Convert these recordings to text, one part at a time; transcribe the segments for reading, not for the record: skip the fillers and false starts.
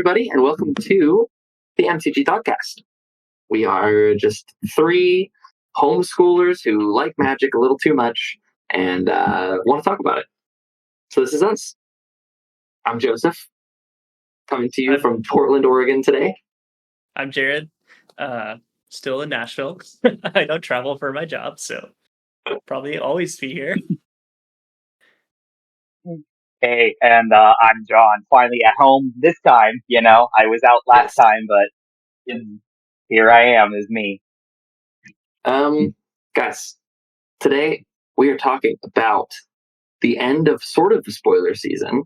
everybody, and welcome to the MTG Thoughtcast. We are just three homeschoolers who like Magic a little too much and want to talk about it. So this is us. I'm Joseph, coming to you from Portland, Oregon today. I'm Jared, still in Nashville. I don't travel for my job, so I'll probably always be here. Hey, and I'm John, finally at home this time. I was out last time, but here I am, is me. Guys, today we are talking about the end of sort of the spoiler season,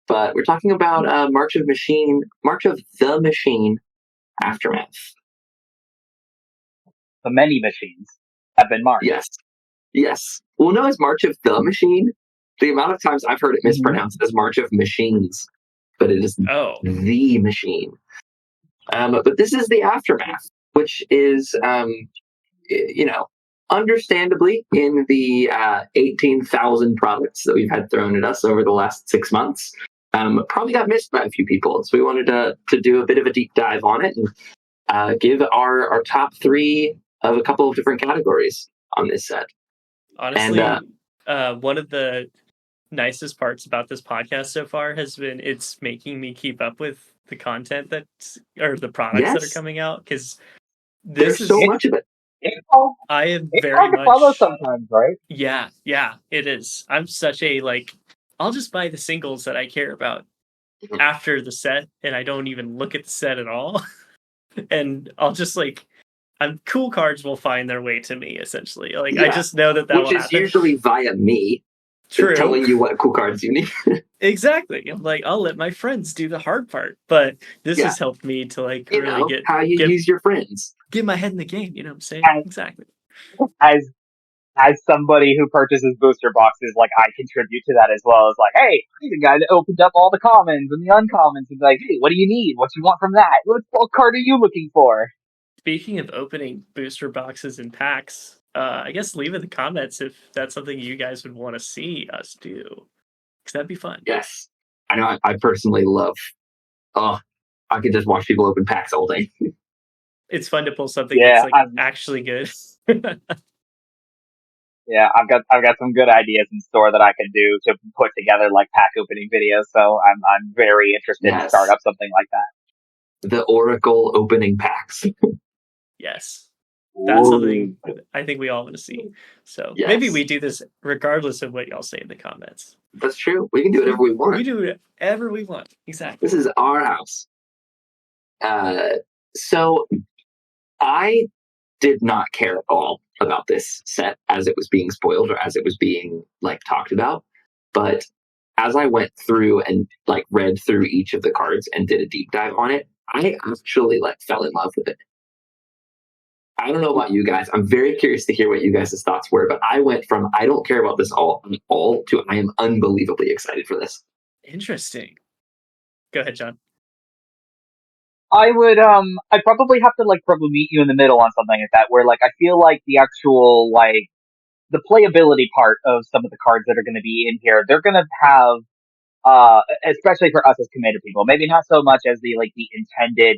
but we're talking about March of the Machine Aftermath. The many machines have been marked. Yes. Well, no, it's March of the Machine. The amount of times I've heard it mispronounced as March of Machines, but it is the Machine. But this is the Aftermath, which is, understandably in the 18,000 products that we've had thrown at us over the last 6 months, probably got missed by a few people. So we wanted to do a bit of a deep dive on it and give our top three of a couple of different categories on this set. Honestly, one of the nicest parts about this podcast so far has been it's making me keep up with the content the products that are coming out, because there's so much of it. I am it's very hard to much follow sometimes, right? Yeah, it is. I'm such a I'll just buy the singles that I care about after the set, and I don't even look at the set at all. And I'll just cool cards will find their way to me, essentially. I just know that will happen. Which is usually via me. True. Telling you what cool cards you need. Exactly. I'm I'll let my friends do the hard part, but this has helped me to really get how you use your friends. Get my head in the game, you know what I'm saying? Exactly. As somebody who purchases booster boxes, I contribute to that as well. It's hey, I'm the guy that opened up all the commons and the uncommons and hey, what do you need? What do you want from that? What card are you looking for? Speaking of opening booster boxes and packs, I guess leave in the comments if that's something you guys would want to see us do, because that'd be fun. Yes. I know I personally love, I could just watch people open packs all day. It's fun to pull something that's actually good. Yeah, I've got some good ideas in store that I could do to put together pack opening videos, so I'm very interested to start up something like that. The Oracle opening packs. Yes. That's something I think we all want to see. So maybe we do this regardless of what y'all say in the comments. That's true. We can do whatever we want. We do whatever we want. Exactly. This is our house. So I did not care at all about this set as it was being spoiled or as it was being talked about. But as I went through and read through each of the cards and did a deep dive on it, I actually fell in love with it. I don't know about you guys. I'm very curious to hear what you guys' thoughts were, but I went from I don't care about this all to I am unbelievably excited for this. Interesting. Go ahead, John. I would I'd probably have to probably meet you in the middle on something like that, where I feel the actual the playability part of some of the cards that are going to be in here, they're going to have especially for us as Commander people, maybe not so much as the intended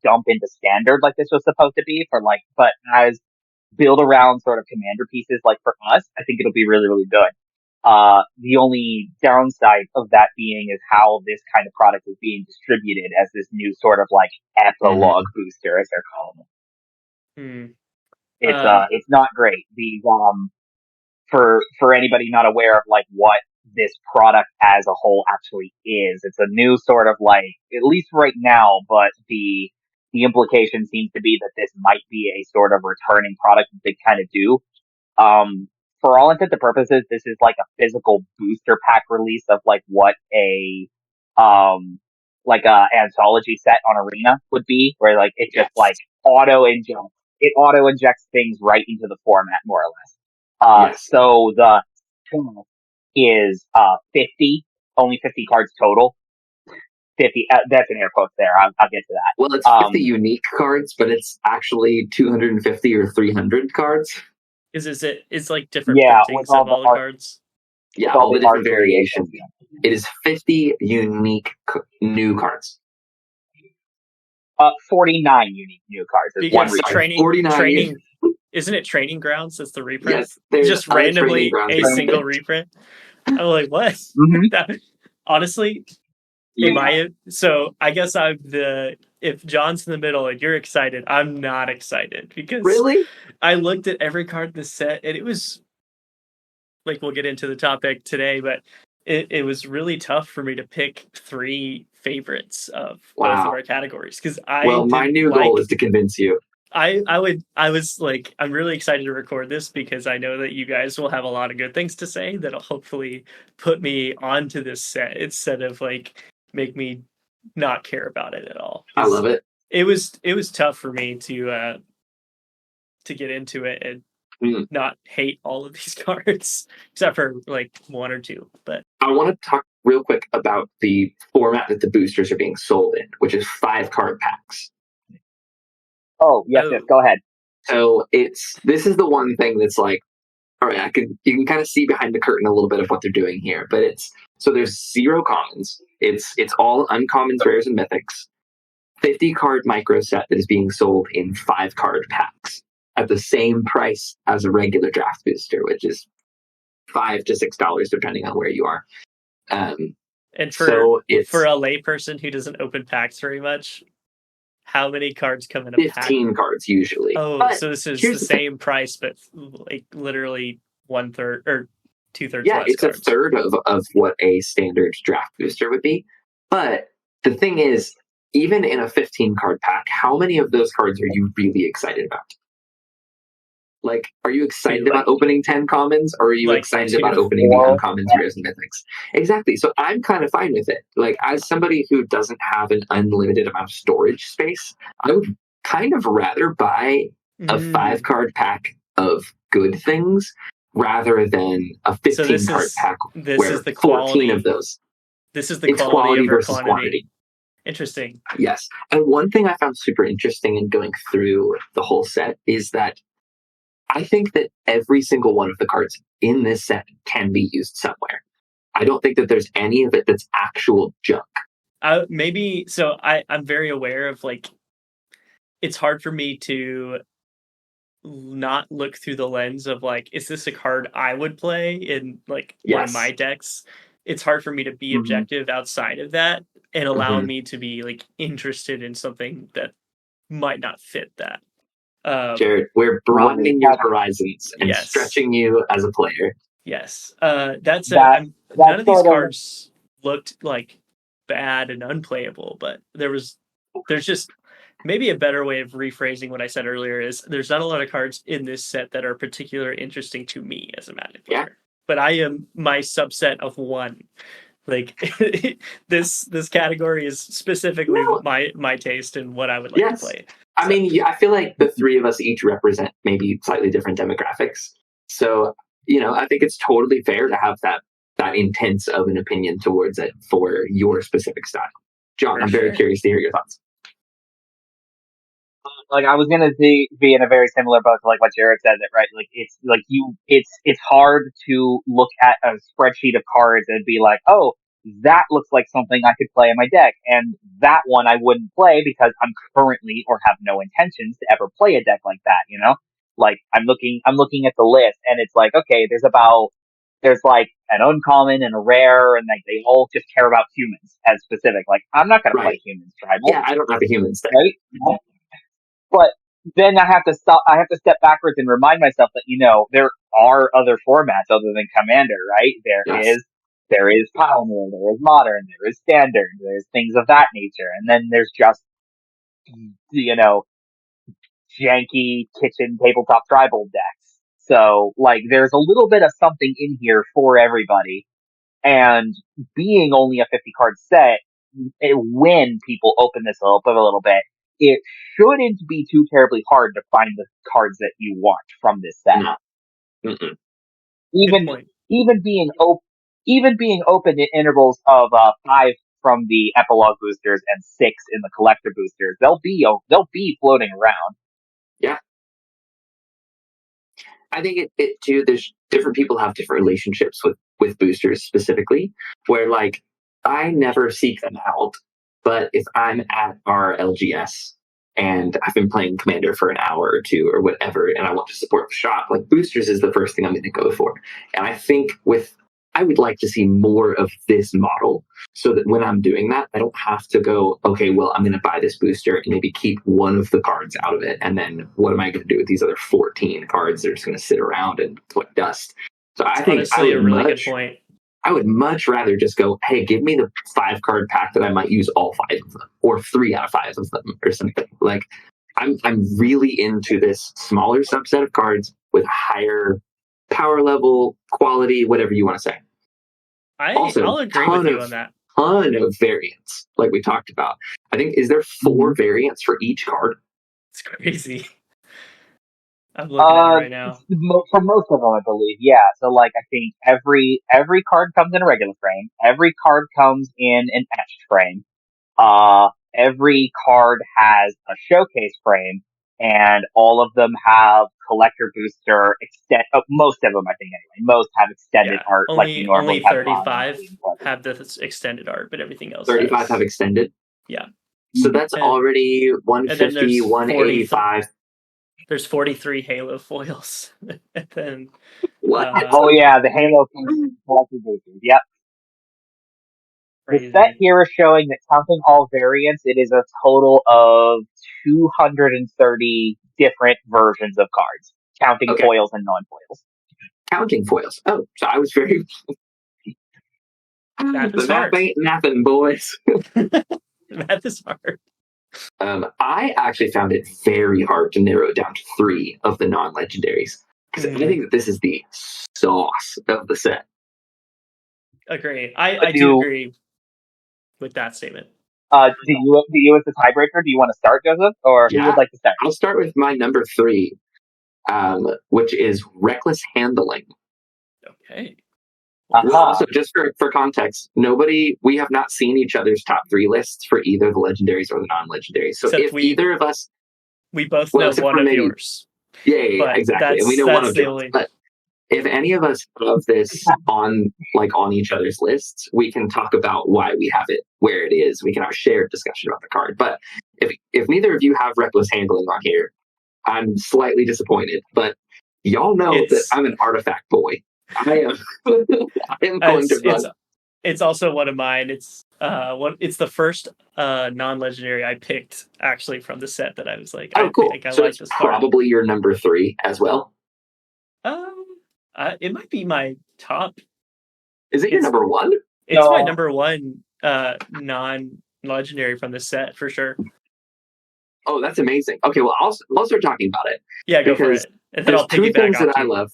dump into standard like this was supposed to be but as build around sort of Commander pieces for us, I think it'll be really, really good. The only downside of that being is how this kind of product is being distributed as this new sort of epilogue booster, as they're calling it. It's not great. For anybody not aware of what this product as a whole actually is, it's a new sort of at least right now, but the implication seems to be that this might be a sort of returning product that they kind of do. For all intents and purposes, this is a physical booster pack release of what a anthology set on Arena would be, where it just auto injects things right into the format, more or less. So the is 50, only 50 cards total. 50, that's an air quotes there. I'll get to that. Well, it's 50 unique cards, but it's actually 250 or 300 cards. It's different printings of all the cards? Yeah, all the different variations. It is 50 unique new cards. 49 unique new cards. There's one Because reprint. 49 training, isn't it Training Grounds? That's the reprint. Yes, there's Just other Training randomly Grounds a reprint. single reprint. I'm like, what? Mhm. Honestly, so I guess if John's in the middle and you're excited, I'm not excited because Really? I looked at every card in the set and it was like, we'll get into the topic today, but it was really tough for me to pick 3 favorites of both of our categories because my new goal is to convince you. I was like, I'm really excited to record this because I know that you guys will have a lot of good things to say that'll hopefully put me onto this set instead of like make me not care about it at all. I love it. It was tough for me to get into it and not hate all of these cards except for like 1 or 2. But I want to talk real quick about the format that the boosters are being sold in, which is 5 card packs. Oh, yes, go ahead. So this is the one thing that's like, all right, you can kind of see behind the curtain a little bit of what they're doing here, but there's 0 commons. It's all uncommons, rares, and mythics. 50 card micro set that is being sold in 5 card packs at the same price as a regular draft booster, which is $5 to $6 depending on where you are. And for a layperson who doesn't open packs very much, how many cards come in a 15 pack? cards usually. Oh, but so this is the same price, but like literally 1/3 or 2/3. Yeah, it's cards. A third of what a standard draft booster would be. But the thing is, even in a 15 card pack, how many of those cards are you really excited about? Like, are you excited about opening 10 commons, or are you excited about opening the uncommons, rares, and mythics? Exactly. So I'm kind of fine with it. Like, as somebody who doesn't have an unlimited amount of storage space, I would kind of rather buy a 5 card pack of good things rather than a 15 card pack where is the 14 of those. This is the quality versus quantity. Interesting. Yes. And one thing I found super interesting in going through the whole set is that I think that every single one of the cards in this set can be used somewhere. I don't think that there's any of it that's actual junk. Maybe, so I'm very aware of, like, it's hard for me to not look through the lens of, like, is this a card I would play in, like, one of my decks? It's hard for me to be objective outside of that and allow me to be, like, interested in something that might not fit that. Jared, we're broadening your horizons and stretching you as a player. Yes. None of these cards looked like bad and unplayable, but there's just maybe a better way of rephrasing what I said earlier is there's not a lot of cards in this set that are particularly interesting to me as a Magic player. Yeah. But I am my subset of one. Like this category is specifically my taste and what I would like to play. I mean, I feel like the 3 of us each represent maybe slightly different demographics. So, I think it's totally fair to have that intense of an opinion towards it for your specific style. John, I'm very curious to hear your thoughts. Like, I was gonna be in a very similar boat to like what Jared said, that right? Like, it's hard to look at a spreadsheet of cards and be like, oh, that looks like something I could play in my deck, and that one I wouldn't play because I'm currently or have no intentions to ever play a deck like that. Like, I'm looking at the list, and it's like, okay, there's like an uncommon and a rare, and like they all just care about humans as specific. Like, I'm not gonna play humans tribal. Yeah, I don't have a humans deck. Right? But then I have to step backwards and remind myself that, there are other formats other than Commander, right? There is Pioneer, there is Modern, there is Standard, there's things of that nature. And then there's just, janky kitchen tabletop tribal decks. So, like, there's a little bit of something in here for everybody. And being only a 50 card set, when people open this up a little bit, it shouldn't be too terribly hard to find the cards that you want from this set. No. Even being open in intervals of 5 from the epilogue boosters and 6 in the collector boosters, they'll be floating around. Yeah, I think it too. There's different people have different relationships with boosters specifically, where like I never seek them out But if I'm at our LGS and I've been playing Commander for an hour or two or whatever, and I want to support the shop, like boosters is the first thing I'm going to go for. And I think I would like to see more of this model so that when I'm doing that, I don't have to go, okay, well, I'm going to buy this booster and maybe keep one of the cards out of it. And then what am I going to do with these other 14 cards that are just going to sit around and collect dust? So I think honestly a really good point. I would much rather just go, hey, give me the 5-card pack that I might use all 5 of them, or 3 out of 5 of them, or something. Like, I'm really into this smaller subset of cards with higher power level, quality, whatever you want to say. I'll agree with you on that. Ton of variants, like we talked about. I think, is there 4 variants for each card? It's crazy. I'm looking at it right now. For most of them, I believe, yeah. So, like, I think every card comes in a regular frame. Every card comes in an etched frame. Every card has a showcase frame, and all of them have collector booster most of them, I think, anyway. Most have extended art. Only 35 have this extended art, but everything else 35 have extended? Yeah. So that's already 150, 185. There's 43 Halo foils. And then what? The Halo collector boosters. Yep. Crazy. The set here is showing that counting all variants, it is a total of 230 different versions of cards, counting foils and non-foils. Counting foils. Oh, so I was very... The math ain't nothing, boys. Math is hard. I actually found it very hard to narrow it down to 3 of the non-legendaries, because I think that this is the sauce of the set. Agree. I do agree with that statement. Do you as the tiebreaker, do you want to start, Joseph, or who would like to start? I'll start with my number 3, which is Reckless Handling. Okay. Also, just for context, we have not seen each other's top 3 lists for either the legendaries or the non-legendaries. So except if either of us... We both know one of yours. Yeah, exactly. And we know one of yours. But if any of us have this on each other's lists, we can talk about why we have it where it is. We can have a shared discussion about the card. But if neither of you have Reckless Handling on here, I'm slightly disappointed. But y'all know that I'm an artifact boy. I am going to run. It's also one of mine. It's the first non-legendary I picked actually from the set that I was like, cool. I so like it's this card. Probably your number 3 as well. It might be my top. Is it your number 1? It's my number 1 non-legendary from the set for sure. Oh, that's amazing. Okay, well, I'll start talking about it. Yeah, go for it. And then there's 2 things that I love,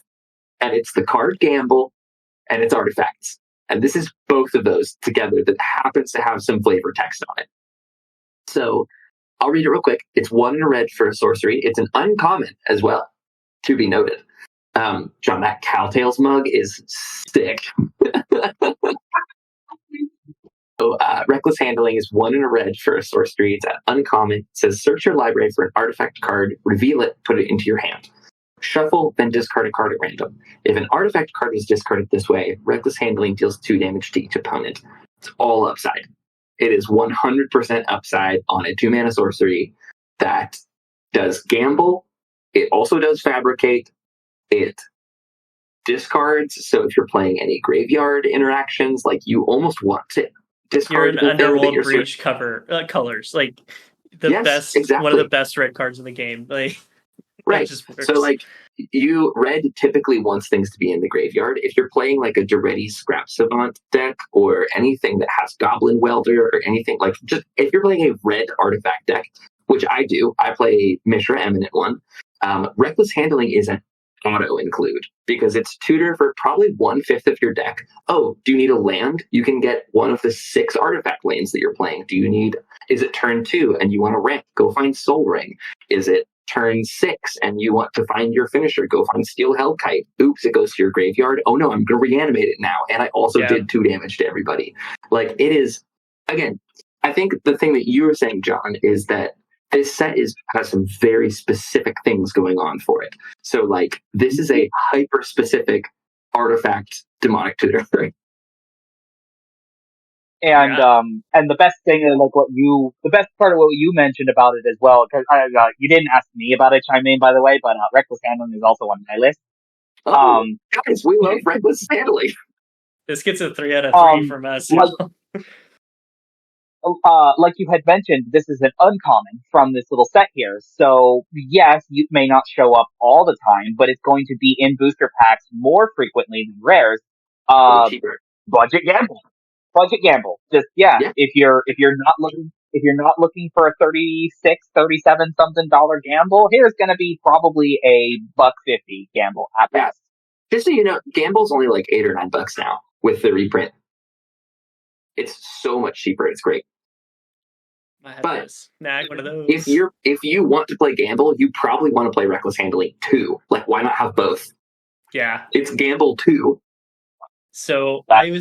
and it's the card gamble and it's artifacts. And this is both of those together that happens to have some flavor text on it. So I'll read it real quick. It's 1 in a red for a sorcery. It's an uncommon as well, to be noted. John, that Cowtails mug is sick. So, Reckless Handling is 1 in a red for a sorcery. It's an uncommon. It says, search your library for an artifact card, reveal it, put it into your hand. Shuffle, then discard a card at random. If an artifact card is discarded this way, Reckless Handling deals 2 damage to each opponent. It's all upside. It is 100% upside on a 2-mana sorcery that does gamble. It also does fabricate. It discards, so if you're playing any graveyard interactions, like you almost want to discard an Underworld Breach colors, like the best, exactly. One of the best red cards in the game. Like, right. So like red typically wants things to be in the graveyard. If you're playing like a Duretti Scrap Savant deck or anything that has Goblin Welder or anything, like just if you're playing a red artifact deck, which I do, I play Mishra Eminent one. Reckless Handling is an auto include because it's tutor for probably 1/5 of your deck. Oh, do you need a land? You can get one of the 6 artifact lanes that you're playing. Is it turn 2 and you want to ramp? Go find Soul Ring. Is it turn 6 and you want to find your finisher? Go find Steel Hellkite. Oops, it goes to your graveyard. Oh no, I'm going to reanimate it now. And I also did 2 damage to everybody. Like it is, again, I think the thing that you were saying, John, is that this set has some very specific things going on for it. So, like, this is a hyper-specific artifact demonic tutor. And the best thing, the best part of what you mentioned about it as well, because you didn't ask me about it, chime in by the way, but reckless handling is also on my list. Oh, guys, we love reckless handling. This gets a 3 out of 3 from us. Like you had mentioned, this is an uncommon from this little set here. So yes, you may not show up all the time, but it's going to be in booster packs more frequently than rares. Cheaper. Budget gamble. Just if you're not looking for a 36, 37 something dollar gamble, here's gonna be probably a $1.50 gamble at best. Just so you know, gamble's only like $8 or $9 now with the reprint. It's so much cheaper. It's great. But snag one of those. If you want to play gamble, you probably want to play reckless handling too. Like, why not have both? Yeah, it's gamble too. So I'm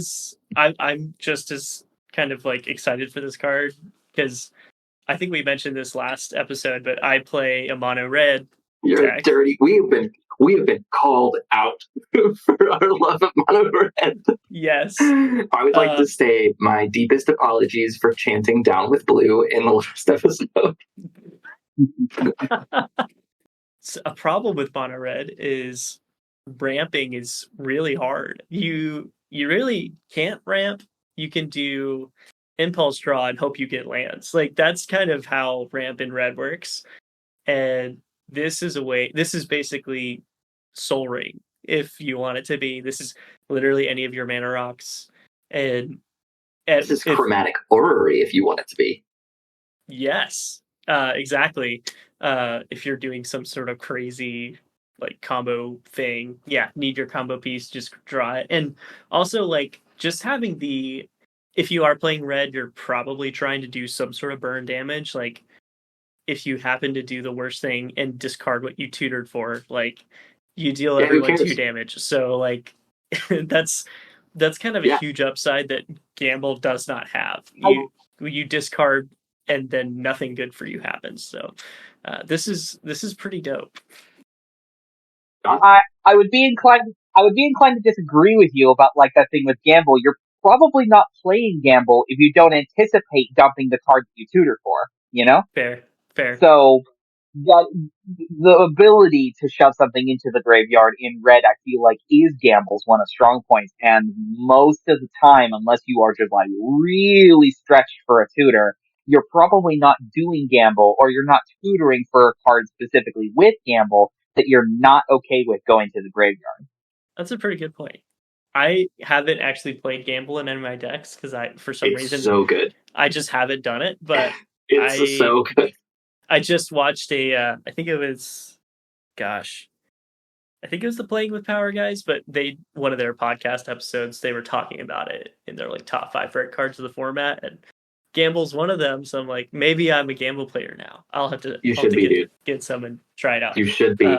just as kind of like excited for this card because I think we mentioned this last episode, but I play a mono red. You're deck. Dirty. We have been called out for our love of mono red. Yes. I would like to say my deepest apologies for chanting down with blue in the last episode. So a problem with mono red is ramping is really hard. You really can't ramp. You can do impulse draw and hope you get lands. Like that's kind of how ramp in red works. And this is basically Soul Ring if you want it to be. This is literally any of your mana rocks. And this is chromatic orrery if you want it to be. Yes. Exactly. If you're doing some sort of crazy like combo thing, need your combo piece, just draw it. And also like just having if you are playing red, you're probably trying to do some sort of burn damage. Like if you happen to do the worst thing and discard what you tutored for, like you deal everyone 2 damage. So like that's kind of a huge upside that Gamble does not have. You discard and then nothing good for you happens. So this is pretty dope. I would be inclined to disagree with you about like that thing with Gamble. You're probably not playing Gamble if you don't anticipate dumping the card that you tutor for, you know? Fair. So the ability to shove something into the graveyard in red, I feel like, is Gamble's one of strong points. And most of the time, unless you are just like really stretched for a tutor, you're probably not doing Gamble, or you're not tutoring for a card specifically with Gamble that you're not okay with going to the graveyard. That's a pretty good point. I haven't actually played Gamble in any of my decks because for some reason so good. I just haven't done it. But it's so good. I just watched I think it was the Playing with Power guys, but one of their podcast episodes, they were talking about it in their like top 5 favorite cards of the format, and Gamble's one of them. So I'm like, maybe I'm a Gamble player now. I'll have to get some and try it out. You should be.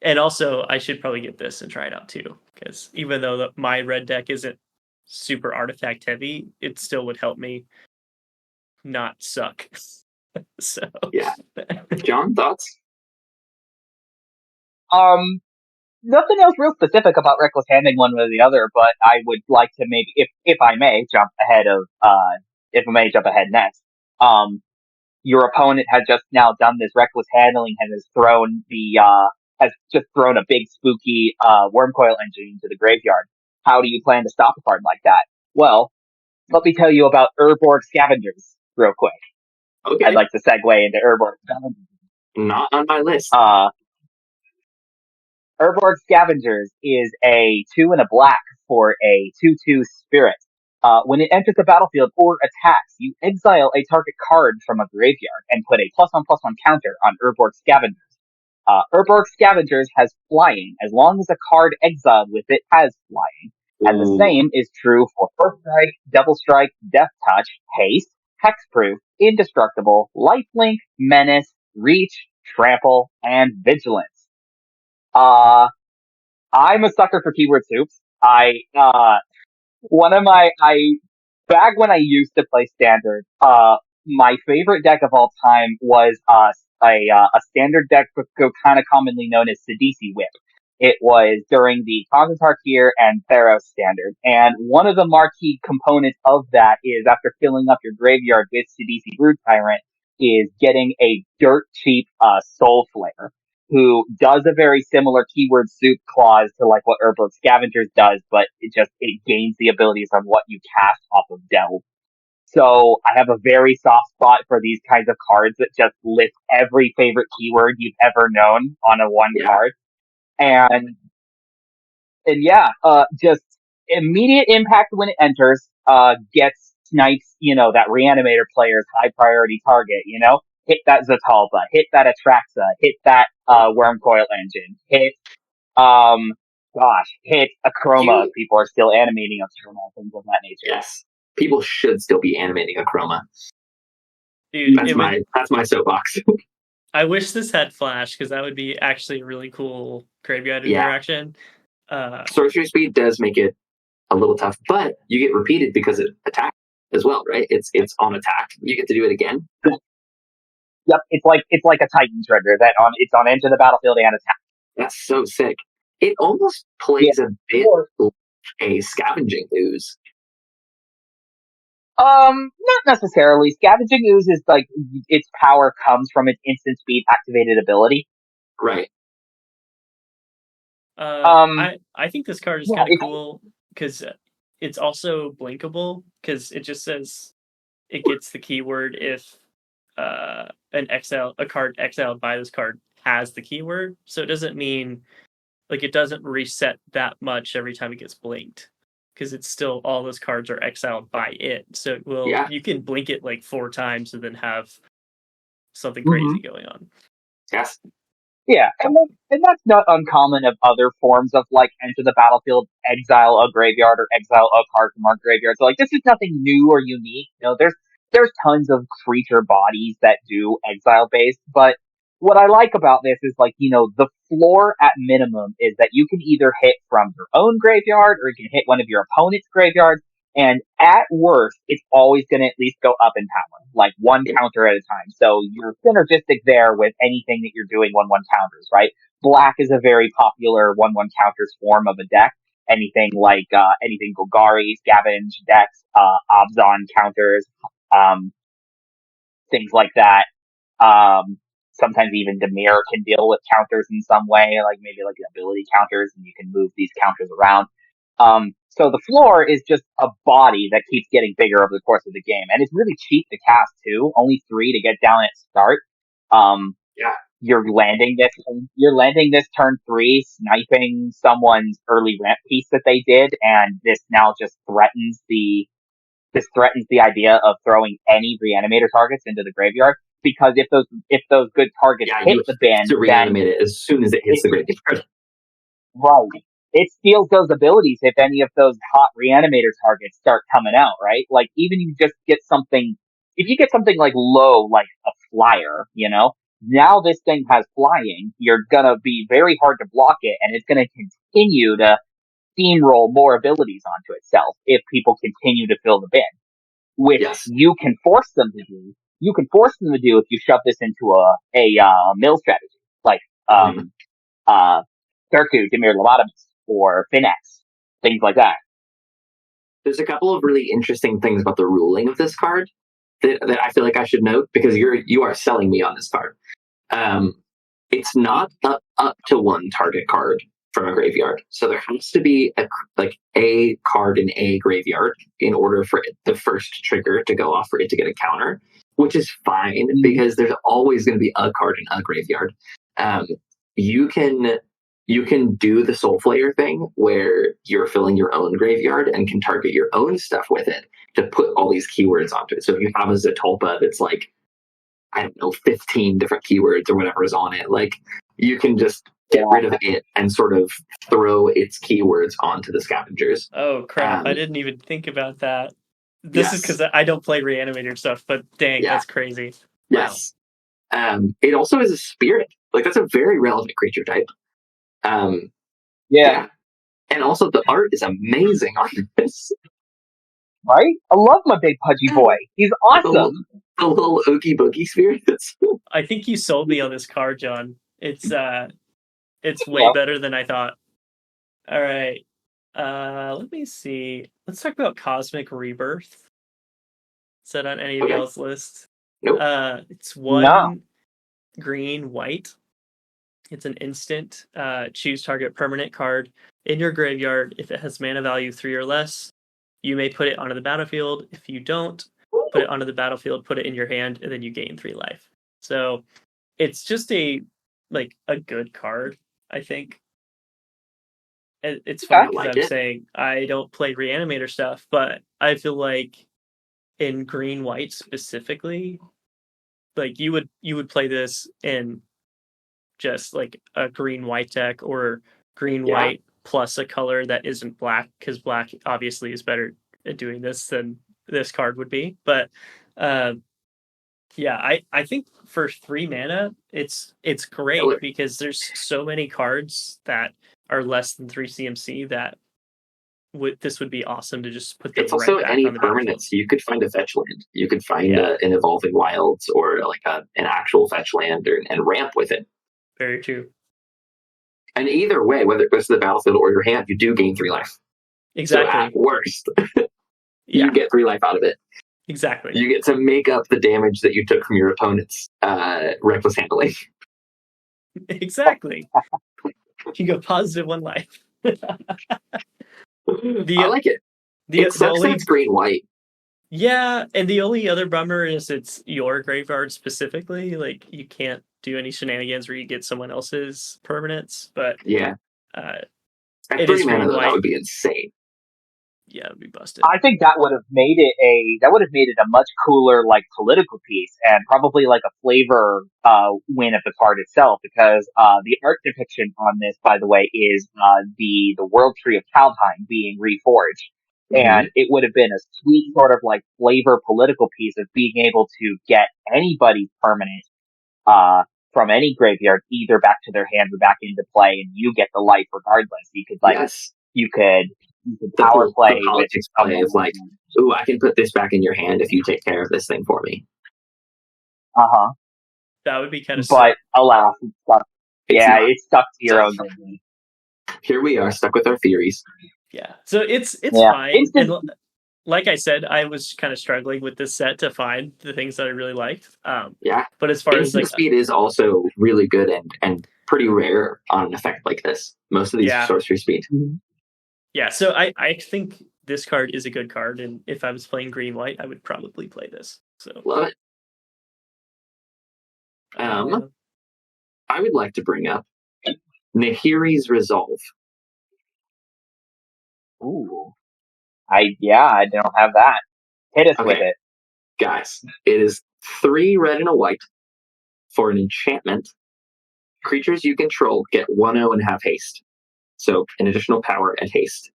And also, I should probably get this and try it out too, because even though my red deck isn't super artifact heavy, it still would help me not suck. So yeah. John, thoughts? Nothing else real specific about reckless handling one way or the other, but I would like to maybe, if I may, jump ahead next. Your opponent has just now done this reckless handling and has just thrown a big spooky Wormcoil Engine into the graveyard. How do you plan to stop a card like that? Well, let me tell you about Urborg Scavengers real quick. Okay. I'd like to segue into Urborg Scavengers. Not on my list. Urborg Scavengers is a 2 and a black for a 2/2 spirit. When it enters the battlefield or attacks, you exile a target card from a graveyard and put a +1/+1 counter on Urborg Scavengers. Urborg Scavengers has flying as long as a card exiled with it has flying. And the same is true for First Strike, Double Strike, Death Touch, Haste, Hexproof, Indestructible, Lifelink, Menace, Reach, Trample, and Vigilance. I'm a sucker for keyword soups. Back when I used to play Standard, my favorite deck of all time was a standard deck kind of commonly known as Sidisi Whip. It was during the Tarkir and Theros standard. And one of the marquee components of that is after filling up your graveyard with Sidisi Brood Tyrant is getting a dirt cheap Soul Flare, who does a very similar keyword soup clause to like what Urborg Scavengers does, but it gains the abilities on what you cast off of Delve. So I have a very soft spot for these kinds of cards that just list every favorite keyword you've ever known on a one card. And yeah, just immediate impact when it enters, gets snipes, that Reanimator player's high priority target, hit that Zatalpa, hit that Atraxa, hit that, Wormcoil Engine, hit Akroma. People are still animating Akroma, things of that nature. Yes. People should still be animating Akroma. Dude, that's my soapbox. I wish this had Flash, because that would be actually a really cool graveyard interaction. Sorcery speed does make it a little tough, but you get repeated because it attacks as well, right? It's on attack. You get to do it again. Yep, it's like a Titan trigger it's on Enter the Battlefield and attack. That's so sick. It almost plays a bit like a Scavenging Ooze. Not necessarily. Scavenging Ooze is like its power comes from its instant speed activated ability. Right. I think this card is kind of cool because it's also blinkable, because it just says it gets the keyword if a card exiled by this card has the keyword. So it doesn't mean it doesn't reset that much every time it gets blinked, because it's still all those cards are exiled by it. So you can blink it 4 times and then have something crazy going on. Yes. Yeah, and that's not uncommon of other forms of Enter the Battlefield, exile a graveyard or exile a card from our graveyard. So this is nothing new or unique. There's tons of creature bodies that do exile based, but what I like about this is the floor at minimum is that you can either hit from your own graveyard or you can hit one of your opponent's graveyards, and at worst, it's always going to at least go up in power, one counter at a time. So you're synergistic there with anything that you're doing 1/1 counters, right? Black is a very popular 1/1 counters form of a deck. Anything anything Golgari, Scavenge decks, Abzan counters, things like that. Sometimes even Dimir can deal with counters in some way, maybe ability counters, and you can move these counters around. So the floor is just a body that keeps getting bigger over the course of the game, and it's really cheap to cast too. Only 3 to get down at start. You're landing this turn 3, sniping someone's early ramp piece that they did, and this now just threatens the idea of throwing any Reanimator targets into the graveyard. Because if those good targets hit the bin, to reanimate it as soon as it hits the graveyard. Right. It steals those abilities if any of those hot Reanimator targets start coming out, right? Even if you just get something, if you get something low, like a flyer, now this thing has flying, you're gonna be very hard to block it, and it's gonna continue to steamroll more abilities onto itself if people continue to fill the bin. Which you can force them to do. You can force them to do if you shove this into a mill strategy, Turku, Dimir Lobotomus, or Finex, things like that. There's a couple of really interesting things about the ruling of this card that I feel like I should note, because you are selling me on this card. It's not up to 1 target card from a graveyard, so there has to be a card in a graveyard in order for the first trigger to go off for it to get a counter, which is fine because there's always going to be a card in a graveyard. You can do the Soul Flayer thing where you're filling your own graveyard and can target your own stuff with it to put all these keywords onto it. So if you have a Zatalpa that's 15 different keywords or whatever is on it, you can just get rid of it and sort of throw its keywords onto the scavengers. Oh crap, I didn't even think about that. This is because I don't play Reanimator stuff, but dang, that's crazy. Yes. Wow. It also is a spirit. That's a very relevant creature type. Yeah. And also the art is amazing on this. Right? I love my big pudgy boy. He's awesome. The little Oogie Boogie spirits. I think you sold me on this card, John. It's It's way better than I thought. All right. Let me see. Let's talk about Cosmic Rebirth. Is that on any of y'all's list? Nope. It's 1 green, white. It's an instant. Choose target permanent card in your graveyard. If it has mana value 3 or less, you may put it onto the battlefield. If you don't, put it onto the battlefield, put it in your hand, and then you gain 3 life. So it's just a good card, I think. It's funny because I'm saying I don't play Reanimator stuff, but I feel like in green white specifically, like you would play this in just like a green white deck or green white plus a color that isn't black, because black obviously is better at doing this than this card would be. But I think for 3 mana it's great because there's so many cards that are less than 3 CMC that this would be awesome to just put them. It's also any permanents. You could find a fetch land. You could find an Evolving Wilds or like an actual fetch land and ramp with it. Very true. And either way, whether it goes to the battlefield or your hand, you do gain 3 life. Exactly. So at worst, you get 3 life out of it. Exactly. You get to make up the damage that you took from your opponent's reckless handling. Exactly. You go positive 1 life. I like it. It sucks that it's green white. Yeah, and the only other bummer is it's your graveyard specifically. Like you can't do any shenanigans where you get someone else's permanents. But at 3 mana though, that would be insane. Yeah, it'd be busted. I think that would have made it a much cooler like political piece and probably like a flavor win of the card itself, because the art depiction on this, by the way, is the World Tree of Kaldheim being reforged. Mm-hmm. And it would have been a sweet sort of like flavor political piece of being able to get anybody's permanent from any graveyard either back to their hand or back into play, and you get the life regardless. You could you could power play the politics play of like, ooh, I can put this back in your hand if you take care of this thing for me. That would be kind of. But alas, it's stuck. It's stuck to your own. Here we are, stuck with our theories. Yeah, so it's fine. And like I said, I was kind of struggling with this set to find the things that I really liked. But as far as speed is also really good and pretty rare on an effect like this. Most of these are sorcery speed. Mm-hmm. Yeah, so I think this card is a good card, and if I was playing green-white, I would probably play this. So love it. I would like to bring up Nahiri's Resolve. Ooh. I don't have that. Hit us with it. Guys, it is 3 red and a white for an enchantment. Creatures you control get 1/0 and have haste. So an additional power and haste.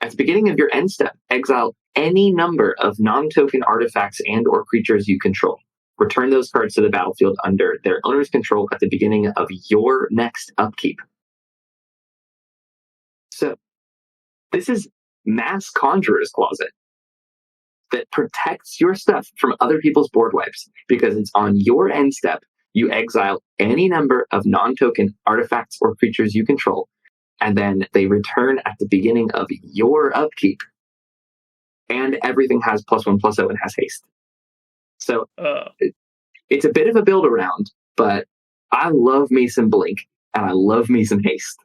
At the beginning of your end step, exile any number of non-token artifacts and or creatures you control. Return those cards to the battlefield under their owner's control at the beginning of your next upkeep. So this is Mass Conjurer's Closet that protects your stuff from other people's board wipes, because it's on your end step. You exile any number of non-token artifacts or creatures you control, and then they return at the beginning of your upkeep. And everything has +1/+0 and has haste. So it's a bit of a build around, but I love me some Blink and I love me some haste.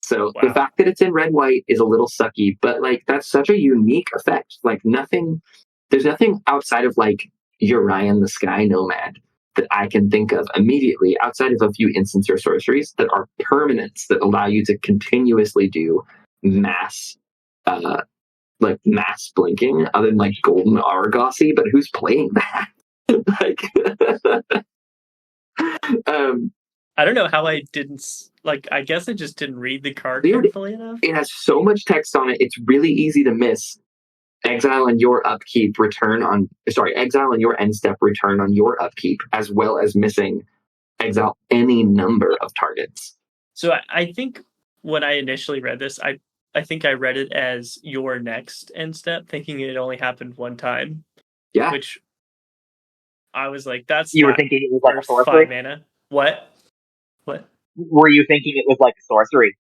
So the fact that it's in red-white is a little sucky, but like that's such a unique effect. Like there's nothing outside of like Urian the Sky Nomad that I can think of immediately, outside of a few instants or sorceries that are permanents that allow you to continuously do mass blinking, other than like Golden Argosy, but who's playing that? I don't know how I didn't, I guess I just didn't read the card carefully enough. It has so much text on it, it's really easy to miss. Exile on your upkeep, exile on your end step, return on your upkeep, as well as missing exile any number of targets. So I think when I initially read this, I think I read it as your next end step, thinking it only happened one time. Yeah. Which I was like, that's you were thinking it was like a 5 mana. What? Were you thinking it was like a sorcery?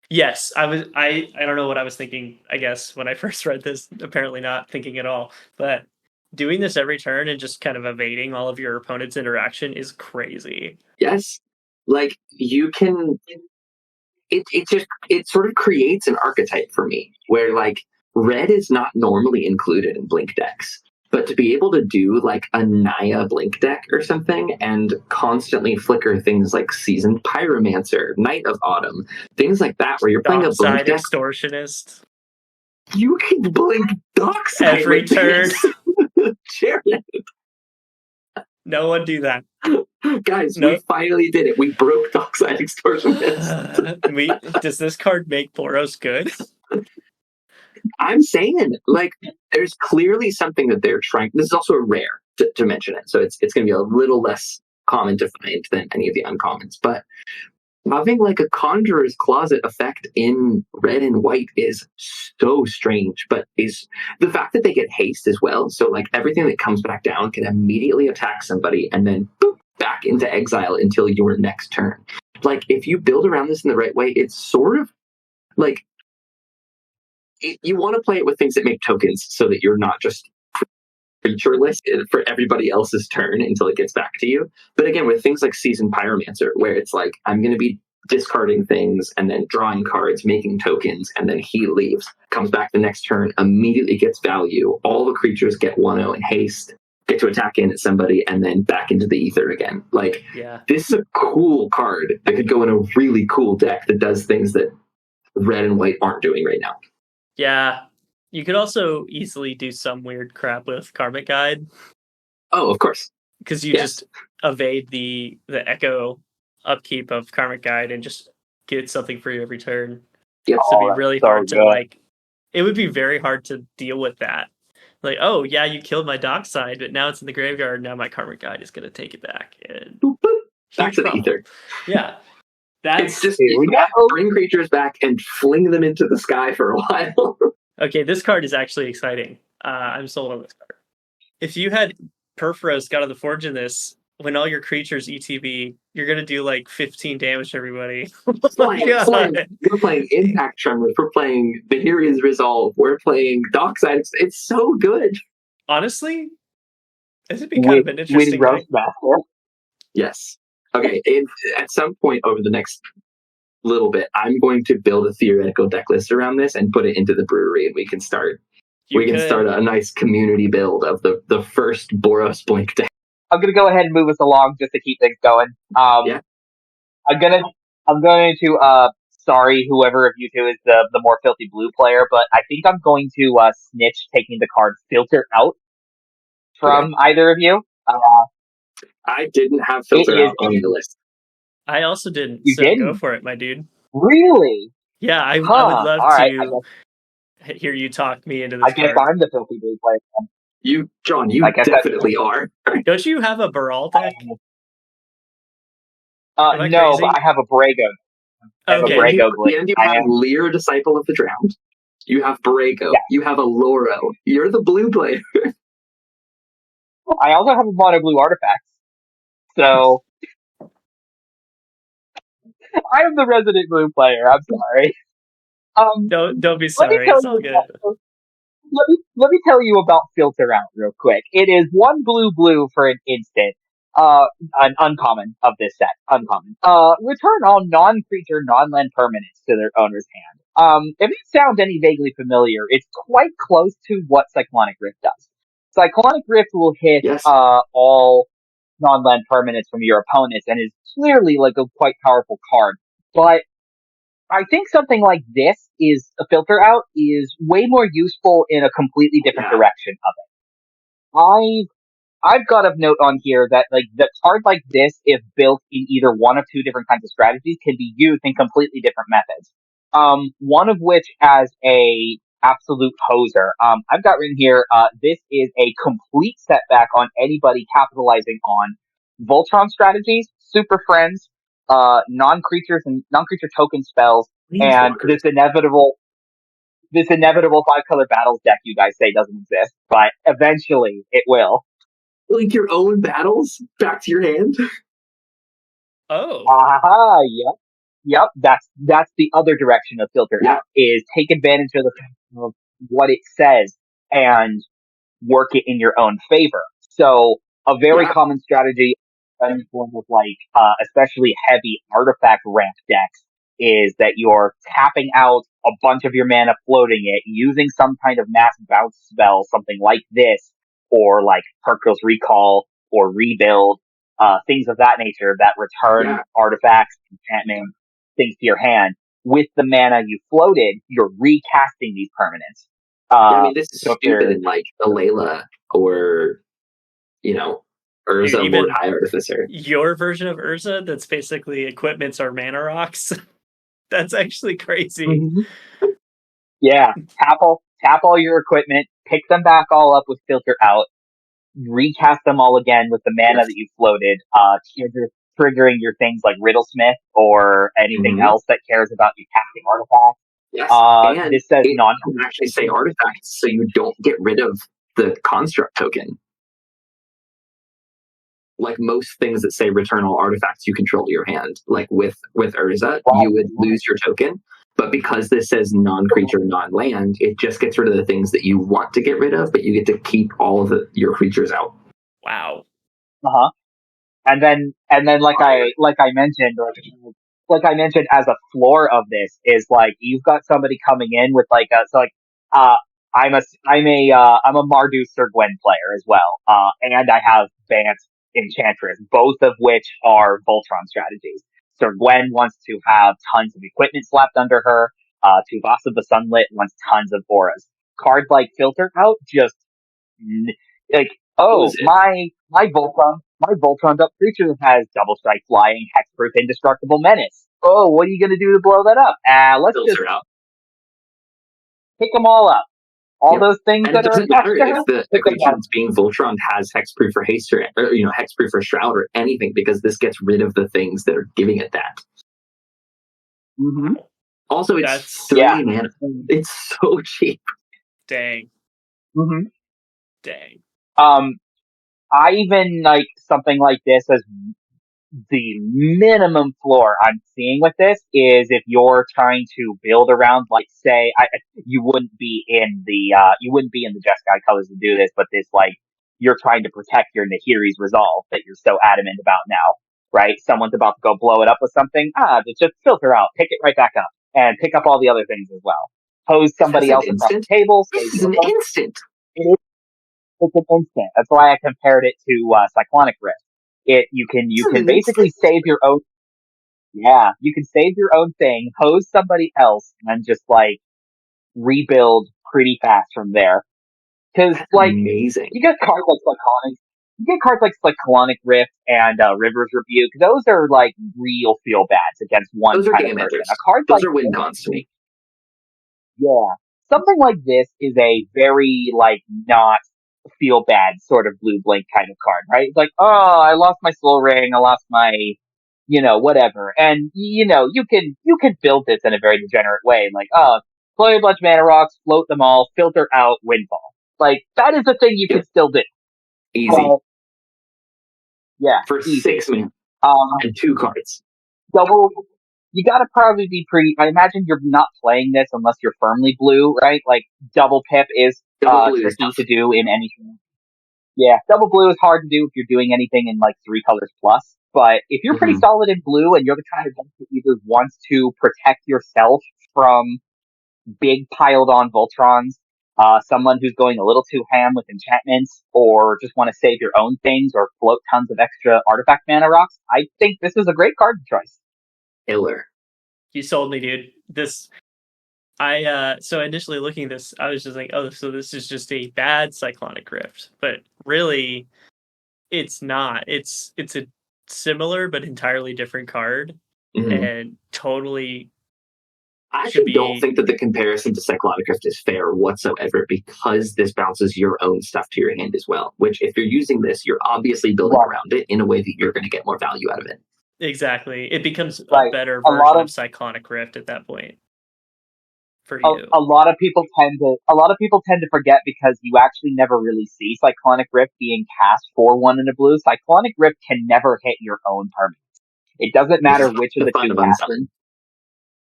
Yes, I was. I don't know what I was thinking. I guess when I first read this, apparently not thinking at all. But doing this every turn and just kind of evading all of your opponent's interaction is crazy. Yes, like you can. It sort of creates an archetype for me where like red is not normally included in blink decks. But to be able to do like a Naya Blink deck or something and constantly flicker things like Seasoned Pyromancer, Knight of Autumn, things like that, where you're playing a Blink Dockside deck, Extortionist. you can blink Dockside Every turn. Jared. No one do that. Guys, No. we finally did it. We broke Dockside Extortionist. Does this card make Boros good? I'm saying, like, there's clearly something that they're trying. This is also a rare to mention it, so it's going to be a little less common to find than any of the uncommons. But having like a Conjurer's Closet effect in red and white is so strange. But is the fact that they get haste as well. So like everything that comes back down can immediately attack somebody and then boop, back into exile until your next turn. Like if you build around this in the right way, it's sort of like. You want to play it with things that make tokens so that you're not just creatureless for everybody else's turn until it gets back to you. But again, with things like Seasoned Pyromancer, where it's like, I'm going to be discarding things and then drawing cards, making tokens, and then he leaves, comes back the next turn, immediately gets value. All the creatures get 1/0 and haste, get to attack in at somebody, and then back into the ether again. Like, This is a cool card that could go in a really cool deck that does things that red and white aren't doing right now. Yeah. You could also easily do some weird crap with Karmic Guide. Oh, of course. Because you just evade the echo upkeep of Karmic Guide and just get something free every turn. Yep. So it'd be really hard to like. It would be very hard to deal with that. Like, oh yeah, you killed my Dockside, but now it's in the graveyard. Now my Karmic Guide is going to take it back and boop, boop, back to the ether. Yeah. It's just bring creatures back and fling them into the sky for a while. Okay, this card is actually exciting. I'm sold on this card. If you had Perforos, God of the Forge in this, when all your creatures ETB, you're going to do like 15 damage to everybody. We're playing Impact Tremors. We're playing Bahiria's Resolve. We're playing Dockside. It's so good. Honestly, this would be kind of an interesting roast master. Yes. Okay, at some point over the next little bit, I'm going to build a theoretical deck list around this and put it into the brewery, and we can start a nice community build of the first Boros Blink deck. I'm gonna go ahead and move us along just to keep things going. I'm going to sorry whoever of you two is the more filthy blue player, but I think I'm going to snitch taking the card Filter Out from either of you. I didn't have Filter Out on the list. I also didn't. You didn't? Go for it, my dude. Really? Yeah, I would love to hear you talk me into this. I guess I'm the filthy blue player. You definitely are. Don't you have a Baral deck? No, but I have a Brago. You have Lear, Disciple of the Drowned. You have Borrego. Yeah. You have a Loro. You're the blue player. I also have a mono blue artifact. So I am the resident blue player. I'm sorry. Don't be sorry. It's all good. Let me tell you about Filter Out real quick. It is 1 blue for an instant. An uncommon of this set. Uncommon. Return all non-creature, non-land permanents to their owner's hand. If it sounds any vaguely familiar, it's quite close to what Cyclonic Rift does. Cyclonic Rift will hit all non-land permanents from your opponents and is clearly like a quite powerful card. But I think something like this is a Filter Out is way more useful in a completely different direction of it. I've got a note on here that like the card like this, if built in either one of two different kinds of strategies, can be used in completely different methods. One of which as a absolute hoser. I've got written here, this is a complete setback on anybody capitalizing on Voltron strategies, Super Friends, non-creature token spells, and this inevitable 5-color battles deck you guys say doesn't exist, but eventually it will. Link your own battles back to your hand? Oh. Aha, yep. Yep, that's the other direction of filter out, is take advantage of what it says and work it in your own favor. So a very common strategy in form of especially heavy artifact ramp decks is that you're tapping out a bunch of your mana, floating it, using some kind of mass bounce spell, something like this, or like Hercule's Recall or Rebuild, things of that nature that return artifacts, enchantments, things to your hand. With the mana you floated, you're recasting these permanents. I mean, this is stupid in like Alayla or, Urza, Dude, Lord High Artificer. Your version of Urza, that's basically equipments are mana rocks. That's actually crazy. Mm-hmm. Yeah, tap all your equipment, pick them back all up with filter out, recast them all again with the mana that you floated, triggering your things like Riddlesmith or anything else that cares about you casting artifacts. Yes, and this says it can actually say artifacts, so you don't get rid of the construct token. Like most things that say return all artifacts you control to your hand, like with Urza, you would lose your token. But because this says non-creature, non-land, it just gets rid of the things that you want to get rid of, but you get to keep all of your creatures out. Wow. And then like I mentioned as a floor of this is like you've got somebody coming in with I'm a Mardu Sir Gwen player as well, and I have Bant Enchantress, both of which are Voltron strategies. Sir Gwen wants to have tons of equipment slapped under her. Tuvasa the Sunlit wants tons of auras. Cards like Filter Out just my Voltron's up creature has double strike flying, hexproof, indestructible menace. Oh, what are you gonna do to blow that up? Let's Filter just out. Pick them all up. All those things and that are attached to him. If the creature that's being Voltron has hexproof or haste or hexproof or shroud or anything, because this gets rid of the things that are giving it that. Mm-hmm. Also, it's 3 mana. It's so cheap. Dang. Mm-hmm. Dang. I even like something like this as the minimum floor I'm seeing with this is if you're trying to build around, like, say, you wouldn't be in the Jeskai colors to do this, but this, like, you're trying to protect your Nahiri's resolve that you're so adamant about now, right? Someone's about to go blow it up with something. Just filter out, pick it right back up, and pick up all the other things as well. Pose somebody else across the table. This is an instant. It's an instant. That's why I compared it to Cyclonic Rift. You can basically save your own. Yeah, you can save your own thing, hose somebody else, and just like rebuild pretty fast from there. Because amazing. You get cards like Cyclonic Rift and River's Rebuke. Those are like real feel bads against one those kind of person. Those are win cons to me. Yeah, something like this is a very not feel bad sort of blue blink kind of card, right? It's like, oh, I lost my soul ring, I lost my, whatever. And, you can build this in a very degenerate way. Like, play a bunch of mana rocks, float them all, filter out, windfall. Like, that is a thing you can still do. Easy. For easy. 6 mana. And 2 cards. You gotta probably be I imagine you're not playing this unless you're firmly blue, right? Like, double pip is tricky to do in anything. Yeah, double blue is hard to do if you're doing anything in 3 colors plus. But if you're pretty solid in blue and you're the kind of guy who either wants to protect yourself from big piled on Voltrons, someone who's going a little too ham with enchantments, or just want to save your own things or float tons of extra artifact mana rocks, I think this is a great card choice. Killer. You sold me, dude. So initially looking at this, I was just like, oh, so this is just a bad Cyclonic Rift. But really, it's not. It's a similar but entirely different card. And totally... I actually don't think that the comparison to Cyclonic Rift is fair whatsoever, because this bounces your own stuff to your hand as well. Which, if you're using this, you're obviously building around it in a way that you're going to get more value out of it. Exactly. It becomes a better version of Cyclonic Rift at that point. For you. A lot of people tend to forget because you actually never really see Cyclonic Rift being cast for 1 in a blue. Cyclonic Rift can never hit your own permanents. It doesn't matter which of the 2 cast.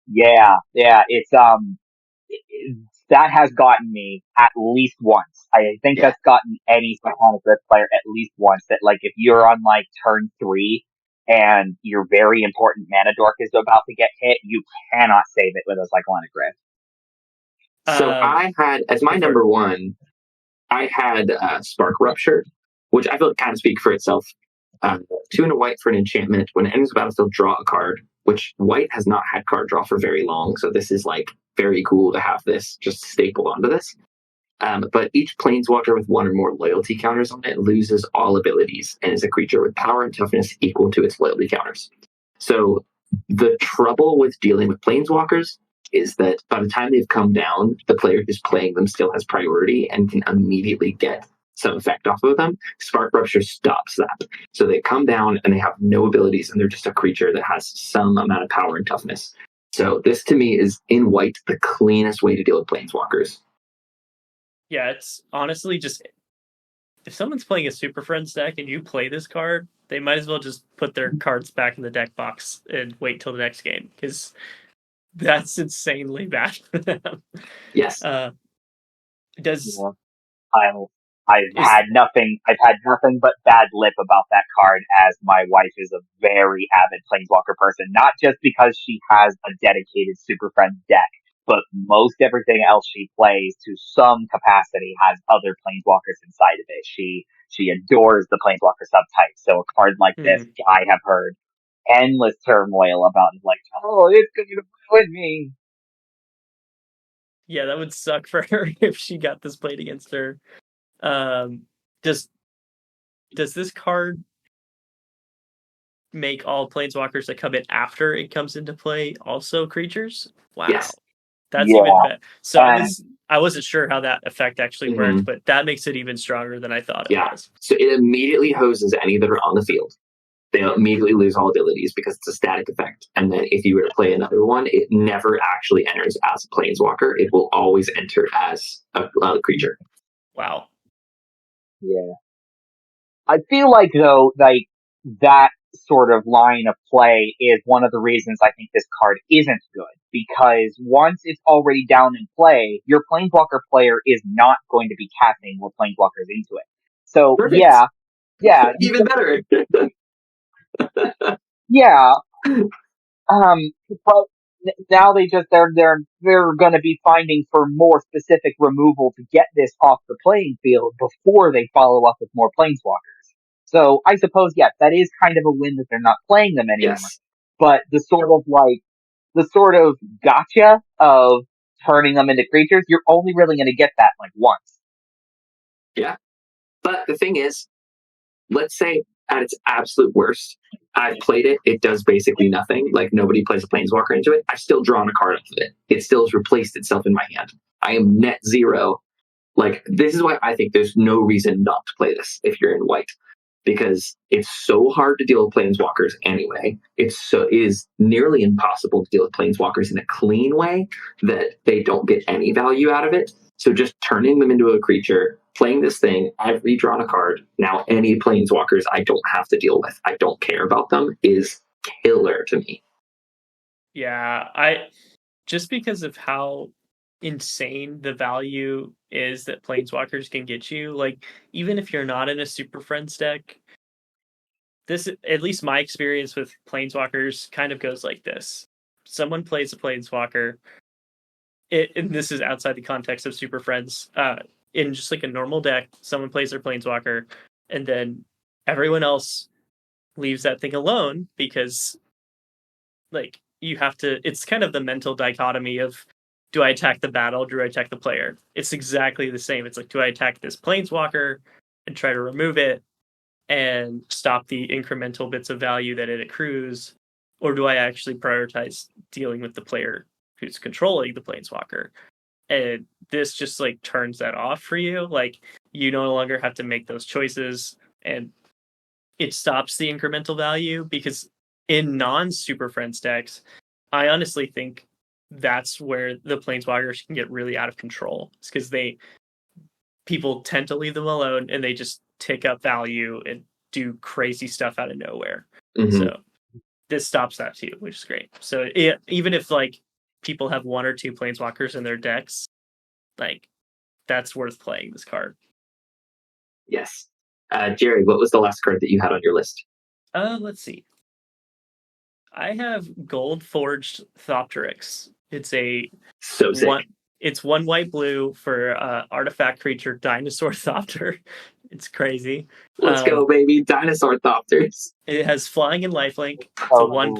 Yeah, it's that has gotten me at least once. I think Yeah. that's gotten any Psychonic Rift player at least once. That like if you're on like turn 3 and your very important mana dork is about to get hit, you cannot save it with a Cyclonic Rift. So I had, as my number one, I had Spark Rupture, which I feel kind of speak for itself. 2 and a white for an enchantment. When it enters the battlefield, draw a card, which white has not had card draw for very long. So this is like very cool to have this just stapled onto this. But each planeswalker with 1 or more loyalty counters on it loses all abilities and is a creature with power and toughness equal to its loyalty counters. So the trouble with dealing with planeswalkers is that by the time they've come down, the player who's playing them still has priority and can immediately get some effect off of them. Spark Rupture stops that. So they come down and they have no abilities and they're just a creature that has some amount of power and toughness. So this to me is in white the cleanest way to deal with planeswalkers. Yeah, it's honestly just if someone's playing a Super Friends deck and you play this card, they might as well just put their cards back in the deck box and wait till the next game because that's insanely bad for them. Yes. Does I've had nothing but bad lip about that card, as my wife is a very avid Planeswalker person. Not just because she has a dedicated Super Friends deck, but most everything else she plays to some capacity has other Planeswalkers inside of it. She adores the Planeswalker subtype. So a card like this, I have heard endless turmoil about. Like, oh, it's going to ruin me. Yeah, that would suck for her if she got this played against her. Does this card make all planeswalkers that come in after it comes into play also creatures? Wow. Yes. That's even better. So I wasn't sure how that effect actually worked, but that makes it even stronger than I thought it was. So it immediately hoses any that are on the field. They immediately lose all abilities because it's a static effect. And then if you were to play another one, it never actually enters as a planeswalker. It will always enter as a creature. Wow. Yeah. I feel like, though, like, that sort of line of play is one of the reasons I think this card isn't good. Because once it's already down in play, your Planeswalker player is not going to be casting more Planeswalkers into it. So, Perfect. yeah. Even better. Yeah. But now they're going to be finding for more specific removal to get this off the playing field before they follow up with more Planeswalkers. So I suppose, yes, that is kind of a win that they're not playing them anymore. Yes. But the sort of gotcha of turning them into creatures, you're only really going to get that like once. Yeah. But the thing is, let's say at its absolute worst, I've played it, it does basically nothing. Like nobody plays a planeswalker into it. I've still drawn a card off of it. It still has replaced itself in my hand. I am net zero. Like, this is why I think there's no reason not to play this if you're in white. Because it's so hard to deal with planeswalkers anyway. It is nearly impossible to deal with planeswalkers in a clean way that they don't get any value out of it. So just turning them into a creature, playing this thing, I've redrawn a card. Now any planeswalkers I don't have to deal with, I don't care about them, is killer to me. Yeah, just because of how insane the value is that planeswalkers can get you, like even if you're not in a Super Friends deck, this, at least my experience with planeswalkers, kind of goes like this. Someone plays a planeswalker, and this is outside the context of Super Friends, in just like a normal deck, someone plays their planeswalker, and then everyone else leaves that thing alone because like you have to, it's kind of the mental dichotomy of, do I attack the battle? Do I attack the player? It's exactly the same. It's like, do I attack this planeswalker and try to remove it and stop the incremental bits of value that it accrues? Or do I actually prioritize dealing with the player who's controlling the planeswalker? And this just like turns that off for you. Like you no longer have to make those choices, and it stops the incremental value, because in non-Super Friends decks, I honestly think that's where the planeswalkers can get really out of control. It's because people tend to leave them alone and they just take up value and do crazy stuff out of nowhere. So this stops that too, which is great. So even if like people have 1 or 2 planeswalkers in their decks, like that's worth playing this card. Yes. Jerry, what was the last card that you had on your list? Let's see. I have Gold Forged Thopterix. It's a So sick. It's 1 white blue for artifact creature Dinosaur Thopter. It's crazy. Let's go, baby! Dinosaur Thopters. It has flying and lifelink. Oh.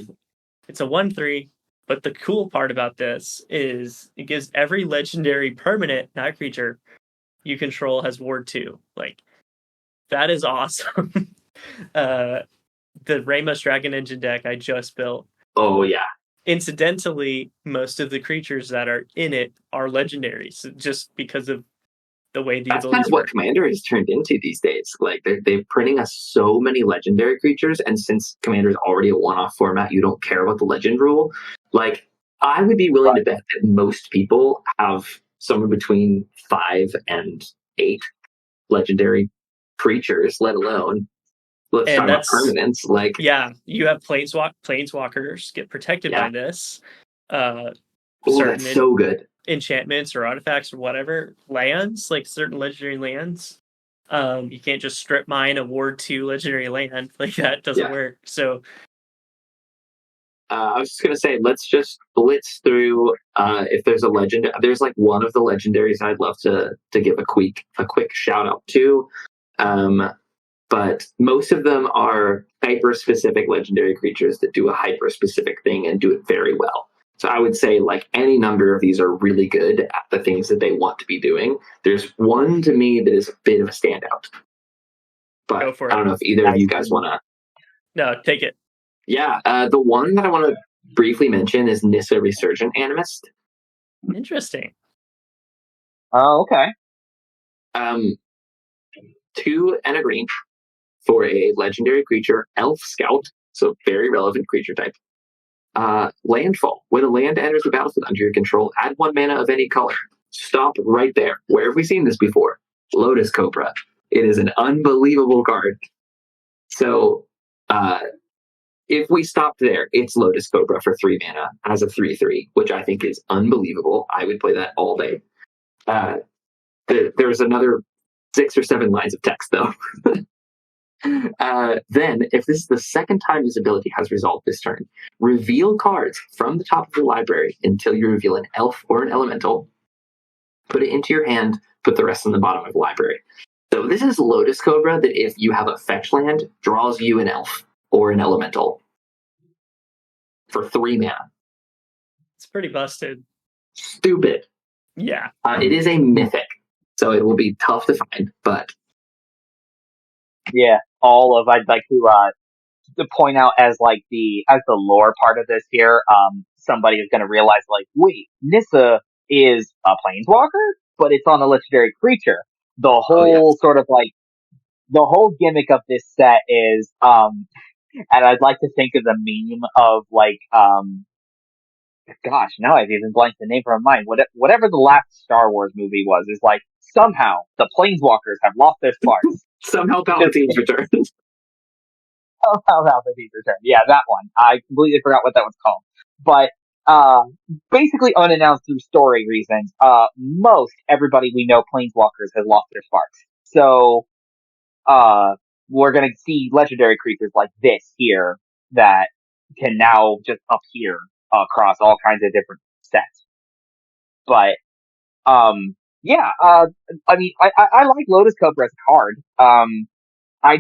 It's a 1/3. But the cool part about this is it gives every legendary permanent, not creature, you control has Ward 2. Like, that is awesome. The Ramos Dragon Engine deck I just built. Oh, yeah. Incidentally, most of the creatures that are in it are legendaries, just because of the way the That's kind abilities of what work. Commander has turned into these days. Like, they're printing us so many legendary creatures, and since Commander is already a one-off format, you don't care about the legend rule. Like, I would be willing to bet that most people have somewhere between 5 and 8 legendary creatures, let alone, let's talk about permanents. Like, yeah, you have planeswalkers get protected by this. That's so good. Enchantments or artifacts or whatever, lands, like certain legendary lands. You can't just strip mine a Ward 2 legendary land. Like, that doesn't work. So I was just going to say, let's just blitz through if there's a legend. There's like one of the legendaries I'd love to give a quick shout out to. But most of them are hyper-specific legendary creatures that do a hyper-specific thing and do it very well. So I would say like any number of these are really good at the things that they want to be doing. There's one to me that is a bit of a standout. But go for it. I don't know if either of you guys want to... No, take it. Yeah, the one that I want to briefly mention is Nissa Resurgent Animist. Interesting. Oh, okay. 2 and a green for a legendary creature, Elf Scout, so very relevant creature type. Landfall. When a land enters the battlefield under your control, add 1 mana of any color. Stop right there. Where have we seen this before? Lotus Cobra. It is an unbelievable card. So, if we stopped there, it's Lotus Cobra for 3 mana as a 3/3, which I think is unbelievable. I would play that all day. There's another 6 or 7 lines of text, though. Then, if this is the second time this ability has resolved this turn, reveal cards from the top of your library until you reveal an elf or an elemental. Put it into your hand, put the rest in the bottom of the library. So this is Lotus Cobra that if you have a fetch land, draws you an elf or an elemental for 3 mana. It's pretty busted. Stupid. Yeah. It is a mythic, so it will be tough to find, but... Yeah, I'd like to point out as the lore part of this here, somebody is going to realize like, wait, Nissa is a planeswalker, but it's on a legendary creature. The whole sort of like, the whole gimmick of this set is, and I'd like to think of the meme of like, gosh, now I've even blanked the name from my mind. Whatever the last Star Wars movie was, is like, somehow the planeswalkers have lost their sparks. Somehow Palpatine's returned. Somehow Palpatine's returned. Yeah, that one. I completely forgot what that was called. But, basically unannounced through story reasons, most everybody we know planeswalkers has lost their sparks. So, we're gonna see legendary creatures like this here that can now just appear across all kinds of different sets. But, yeah, I mean, I like Lotus Cobra as a card. I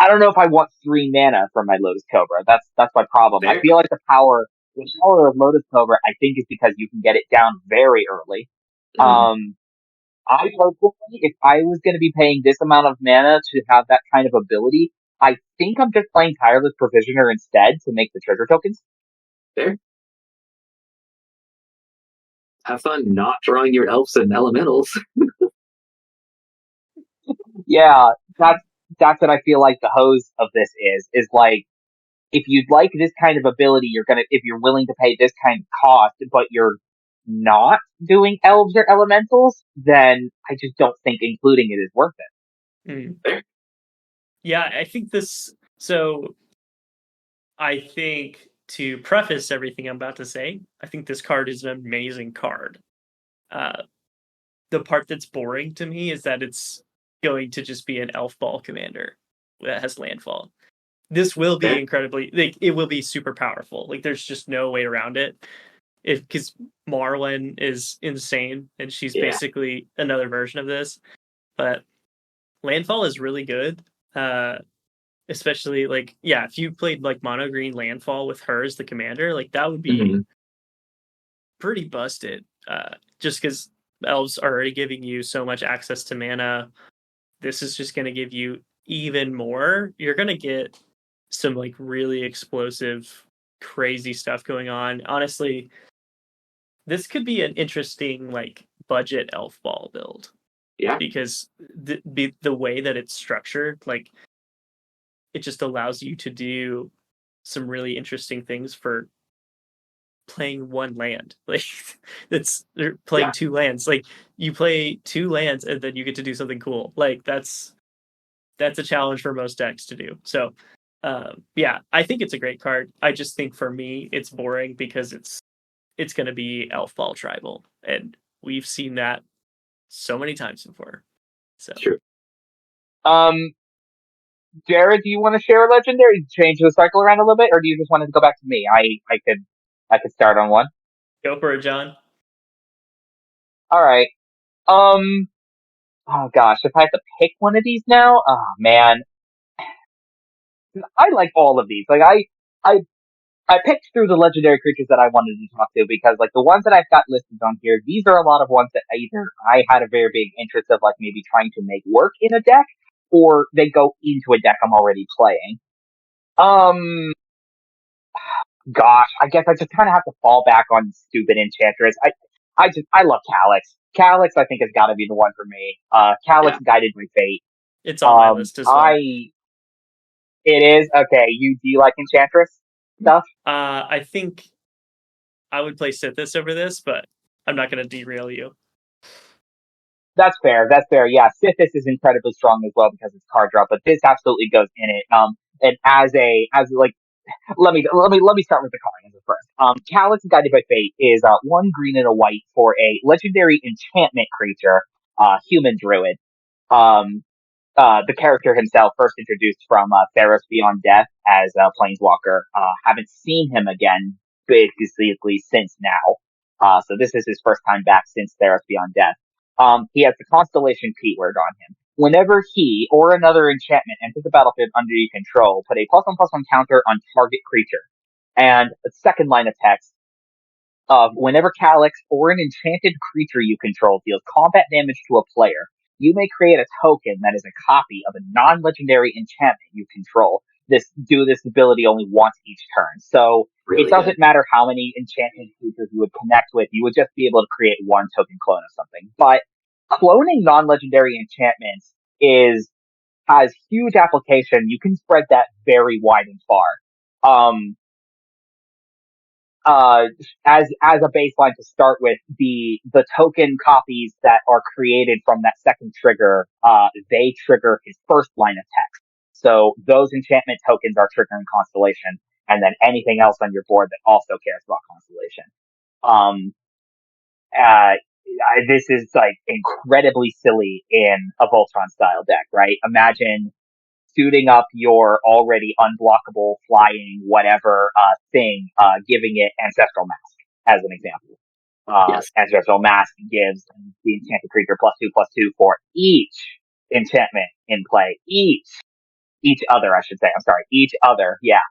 don't know if I want 3 mana from my Lotus Cobra. That's my problem. Fair. I feel like the power of Lotus Cobra, I think, is because you can get it down very early. I personally, if I was going to be paying this amount of mana to have that kind of ability, I think I'm just playing Tireless Provisioner instead to make the treasure tokens. Fair. Have fun not drawing your elves and elementals. Yeah, that's what I feel like the hose of this is like, if you'd like this kind of ability, if you're willing to pay this kind of cost, but you're not doing elves or elementals, then I just don't think including it is worth it. Yeah, I think this, so I think to preface everything I'm about to say, I think this card is an amazing card. The part that's boring to me is that it's going to just be an elf ball commander that has landfall. This will be incredibly, like, it will be super powerful. Like, there's just no way around it. Because Marlin is insane, and she's basically another version of this. But landfall is really good. Especially, like, if you played, like, mono green landfall with her as the commander, like, that would be pretty busted. Just because elves are already giving you so much access to mana. This is just going to give you even more. You're going to get some, like, really explosive, crazy stuff going on. Honestly, this could be an interesting, like, budget elf ball build. Yeah. Because the way that it's structured, like, it just allows you to do some really interesting things for playing one land. Like, it's playing 2 lands. Like, you play 2 lands and then you get to do something cool. Like, that's a challenge for most decks to do. So, I think it's a great card. I just think for me, it's boring because it's going to be elf ball tribal, and we've seen that so many times before. So, True. Jared, do you want to share a legendary? Change the cycle around a little bit, or do you just want to go back to me? I could start on one. Go for it, John. All right. Oh gosh, if I have to pick one of these now, oh man, I like all of these. Like I picked through the legendary creatures that I wanted to talk to because, like, the ones that I've got listed on here, these are a lot of ones that either I had a very big interest of, like, maybe trying to make work in a deck, or they go into a deck I'm already playing. Gosh, I guess I just kind of have to fall back on stupid Enchantress. I love Calyx. Calyx, I think, has got to be the one for me. Calyx Guided by Fate. It's on my list as well. It is? Okay, do you like Enchantress stuff? I think I would play Sithis over this, but I'm not going to derail you. That's fair. Yeah, Sithis is incredibly strong as well because it's card draw, but this absolutely goes in it. And let me start with the card as first. Calyx Guided by Fate is 1 green and a white for a legendary enchantment creature, human druid. The character himself first introduced from Theros Beyond Death as a planeswalker. Haven't seen him again basically since now. So this is his first time back since Theros Beyond Death. He has the Constellation keyword on him. Whenever he or another enchantment enters the battlefield under your control, put a +1/+1 counter on target creature. And the second line of text, whenever Calyx or an enchanted creature you control deals combat damage to a player, you may create a token that is a copy of a non-legendary enchantment you control. Do this ability only once each turn. So really, it doesn't matter how many enchantment creatures you would connect with, you would just be able to create 1 token clone of something. But cloning non-legendary enchantments has huge application. You can spread that very wide and far. As a baseline to start with, the token copies that are created from that second trigger, they trigger his first line of text. So those enchantment tokens are triggering Constellation, and then anything else on your board that also cares about Constellation. This is, like, incredibly silly in a Voltron style deck, right? Imagine suiting up your already unblockable flying whatever thing, giving it Ancestral Mask as an example. Ancestral Mask gives the enchanted creature +2/+2 for each enchantment in play. Each other, I should say. I'm sorry. Each other, yeah.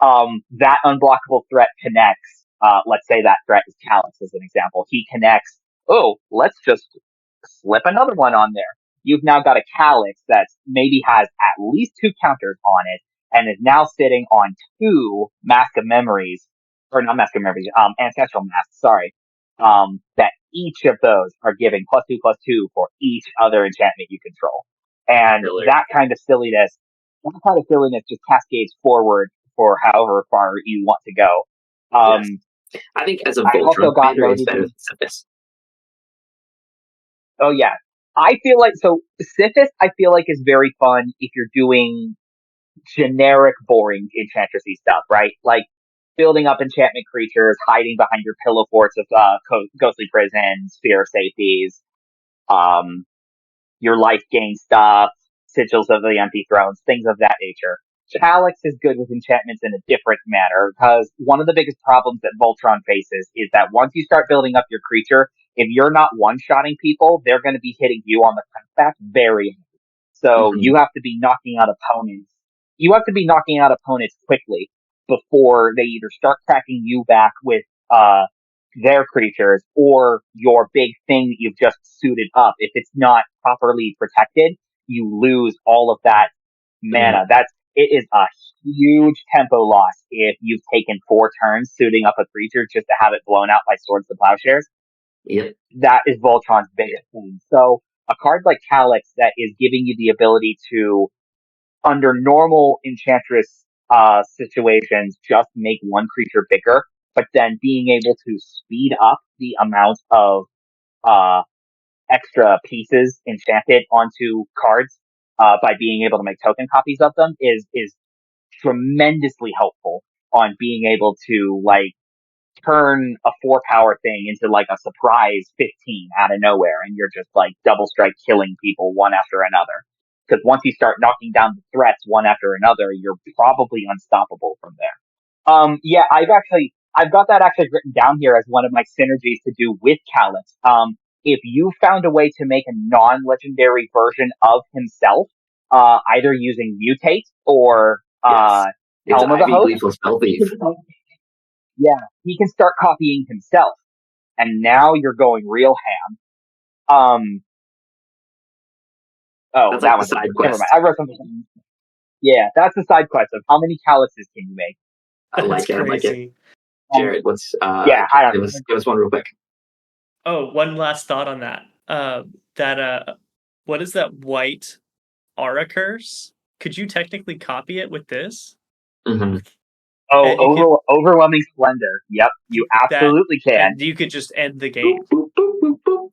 That unblockable threat connects. Let's say that threat is Calyx as an example. He connects. Oh, let's just slip another one on there. You've now got a Calyx that maybe has at least 2 counters on it, and is now sitting on 2 Mask of Memories, or not Mask of Memories, Ancestral Masks, sorry. That each of those are giving +2/+2 for each other enchantment you control. And that kind of silliness just cascades forward for however far you want to go. Yes. I think as a Voltron commander, it's better than Sithis. Oh yeah. I feel like, Sithis, I feel like, is very fun if you're doing generic, boring Enchantressy stuff, right? Like, building up enchantment creatures, hiding behind your pillow forts of ghostly prisons, sphere of safeties, your life gain stuff, sigils of the empty thrones, things of that nature. Calyx is good with enchantments in a different manner, because one of the biggest problems that Voltron faces is that once you start building up your creature, if you're not one-shotting people, they're going to be hitting you on the back very hard. So you have to be knocking out opponents. You have to be knocking out opponents quickly before they either start cracking you back with their creatures or your big thing that you've just suited up. If it's not properly protected, you lose all of that mana. It is a huge tempo loss if you've taken 4 turns suiting up a creature just to have it blown out by Swords to Plowshares. Yep. That is Voltron's biggest thing. So a card like Calyx that is giving you the ability to, under normal Enchantress situations, just make one creature bigger, but then being able to speed up the amount of extra pieces enchanted onto cards by being able to make token copies of them is tremendously helpful on being able to like turn a 4-power thing into like a surprise 15 out of nowhere, and you're just like double strike killing people one after another. Because once you start knocking down the threats one after another, you're probably unstoppable from there. Yeah, I've got that actually written down here as one of my synergies to do with Calyx. If you found a way to make a non-legendary version of himself, either using Mutate or Helm of the Host, he can start copying himself, and now you're going real ham. That's that like was the side never quest. mind. I wrote something. Yeah, that's the side quest of how many Calyxes can you make? I like it. I like it. Jared, what's I don't know. Give us one real quick. Oh, one last thought on that. What is that white aura curse? Could you technically copy it with this? Mm-hmm. Overwhelming Splendor. Yep, you absolutely can. And you could just end the game. Boop, boop, boop, boop.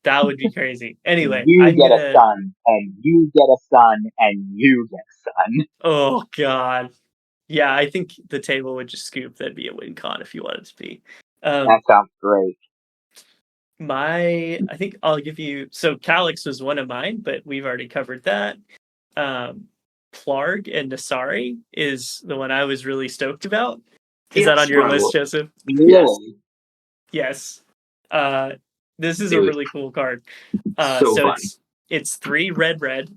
That would be crazy. Anyway, a son, and you get a son, and you get a son. Oh god. Yeah, I think the table would just scoop. That'd be a win con if you wanted to be. That sounds great. I think I'll give you. So Calyx was one of mine, but we've already covered that. Plarg and Nasari is the one I was really stoked about. Is that on your list, Joseph? Really? Yes. This is a really cool card. So fun. It's 3 red,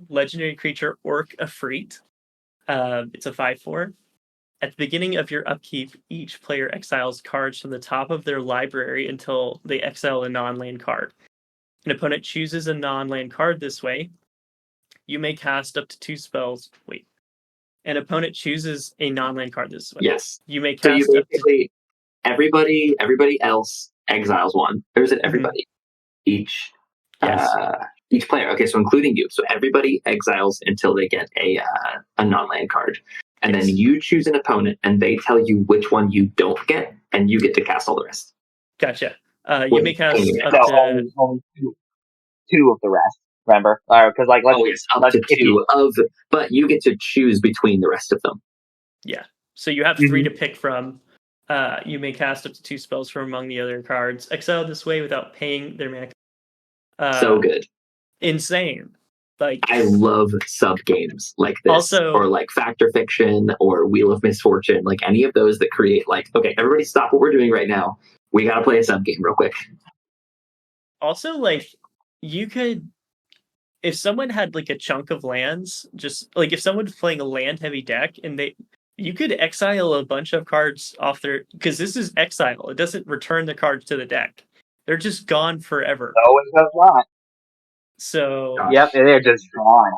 legendary creature Orc Efreet. It's a 5/4. At the beginning of your upkeep, each player exiles cards from the top of their library until they exile a non-land card. An opponent chooses a non-land card this way. You may cast up to 2 spells. Wait. An opponent chooses a non-land card this way. Yes. You may cast so you basically everybody else exiles one. Or is it everybody? Each player. Okay, so including you. So everybody exiles until they get a non-land card. And then you choose an opponent, and they tell you which one you don't get, and you get to cast all the rest. Gotcha. You may cast up to only 2 of the rest. Remember? Because up to 2 of, but you get to choose between the rest of them. Yeah. So you have 3 to pick from. You may cast up to 2 spells from among the other cards. Exile this way without paying their mana. So good. Insane. I love sub games like this, also, or like Fact or Fiction or Wheel of Misfortune, like any of those that create okay, everybody stop what we're doing right now. We got to play a sub game real quick. Also, you could, if someone had a chunk of lands, just if someone's playing a land heavy deck and you could exile a bunch of cards off their, because this is exile. It doesn't return the cards to the deck. They're just gone forever. No, it does not. So yep, they're just gone.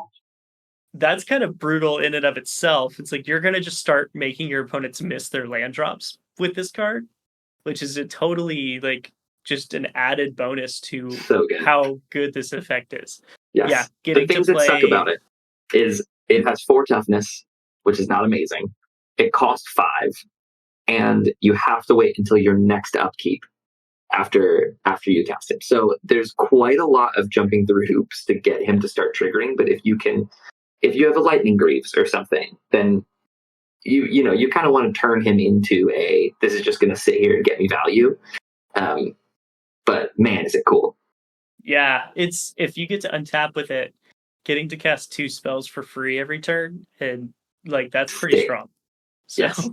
That's kind of brutal in and of itself. It's you're going to just start making your opponents miss their land drops with this card, which is a totally just an added bonus to how good this effect is. Yes. Yeah, the things that suck about it is it has 4 toughness, which is not amazing. It costs 5, and you have to wait until your next upkeep after you cast him. So there's quite a lot of jumping through hoops to get him to start triggering. But if you have a Lightning Greaves or something, then you kind of want to turn him into this is just going to sit here and get me value. But man, is it cool. Yeah, it's if you get to untap with it, getting to cast 2 spells for free every turn, and like that's pretty strong. So, yes.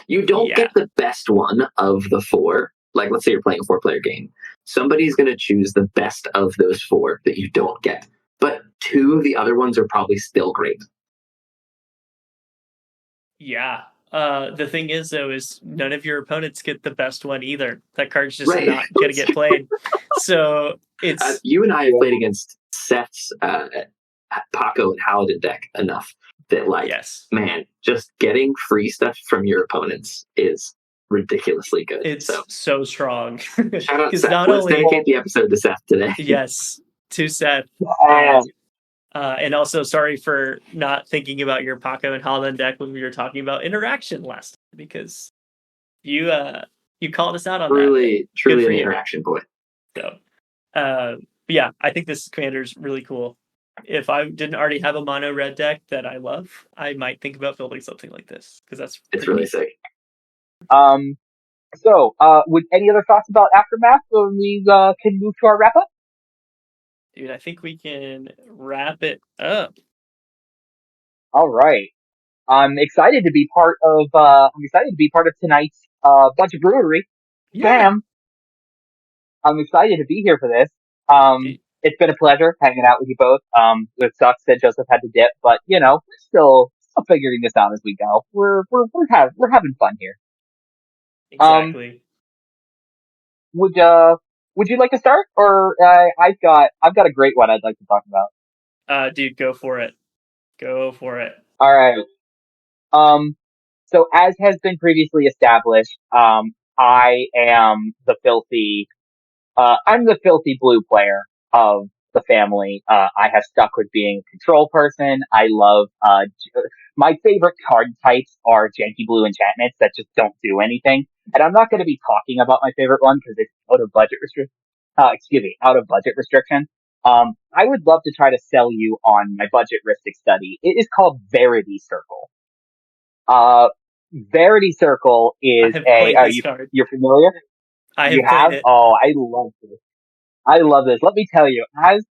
You don't get the best one of the 4. Like, let's say you're playing a 4-player game. Somebody's going to choose the best of those 4 that you don't get. But 2 of the other ones are probably still great. Yeah. The thing is, though, is none of your opponents get the best one either. That card's just not going to get played. So it's... you and I have played against Seth's Paco and Paladin deck enough that, like, man, just getting free stuff from your opponents is ridiculously good. It's so strong. Shout out Seth. Let's dedicate the episode to Seth today. Yes, to Seth. And also, sorry for not thinking about your Paco and Holland deck when we were talking about interaction last time, because you called us out on that. Truly an interaction boy. So, yeah, I think this commander's really cool. If I didn't already have a mono red deck that I love, I might think about building something like this, because it's really sick. So, with any other thoughts about Aftermath, we can move to our wrap up? Dude, I think we can wrap it up. All right. I'm excited to be part of tonight's Budget Brewery. Bam! I'm excited to be here for this. It's been a pleasure hanging out with you both. It sucks that Joseph had to dip, but we're still figuring this out as we go. We're having fun here. Exactly. Would you like to start, or I've got a great one I'd like to talk about. Dude, go for it. Go for it. All right. So as has been previously established, I am the filthy blue player of the family. I have stuck with being a control person. I love, my favorite card types are janky blue enchantments that just don't do anything. And I'm not going to be talking about my favorite one because it's out of budget restriction. I would love to try to sell you on my budget-ristic study. It is called Verity Circle. Verity Circle is you're familiar? You have? It. Oh, I love this. I love this. Let me tell you, as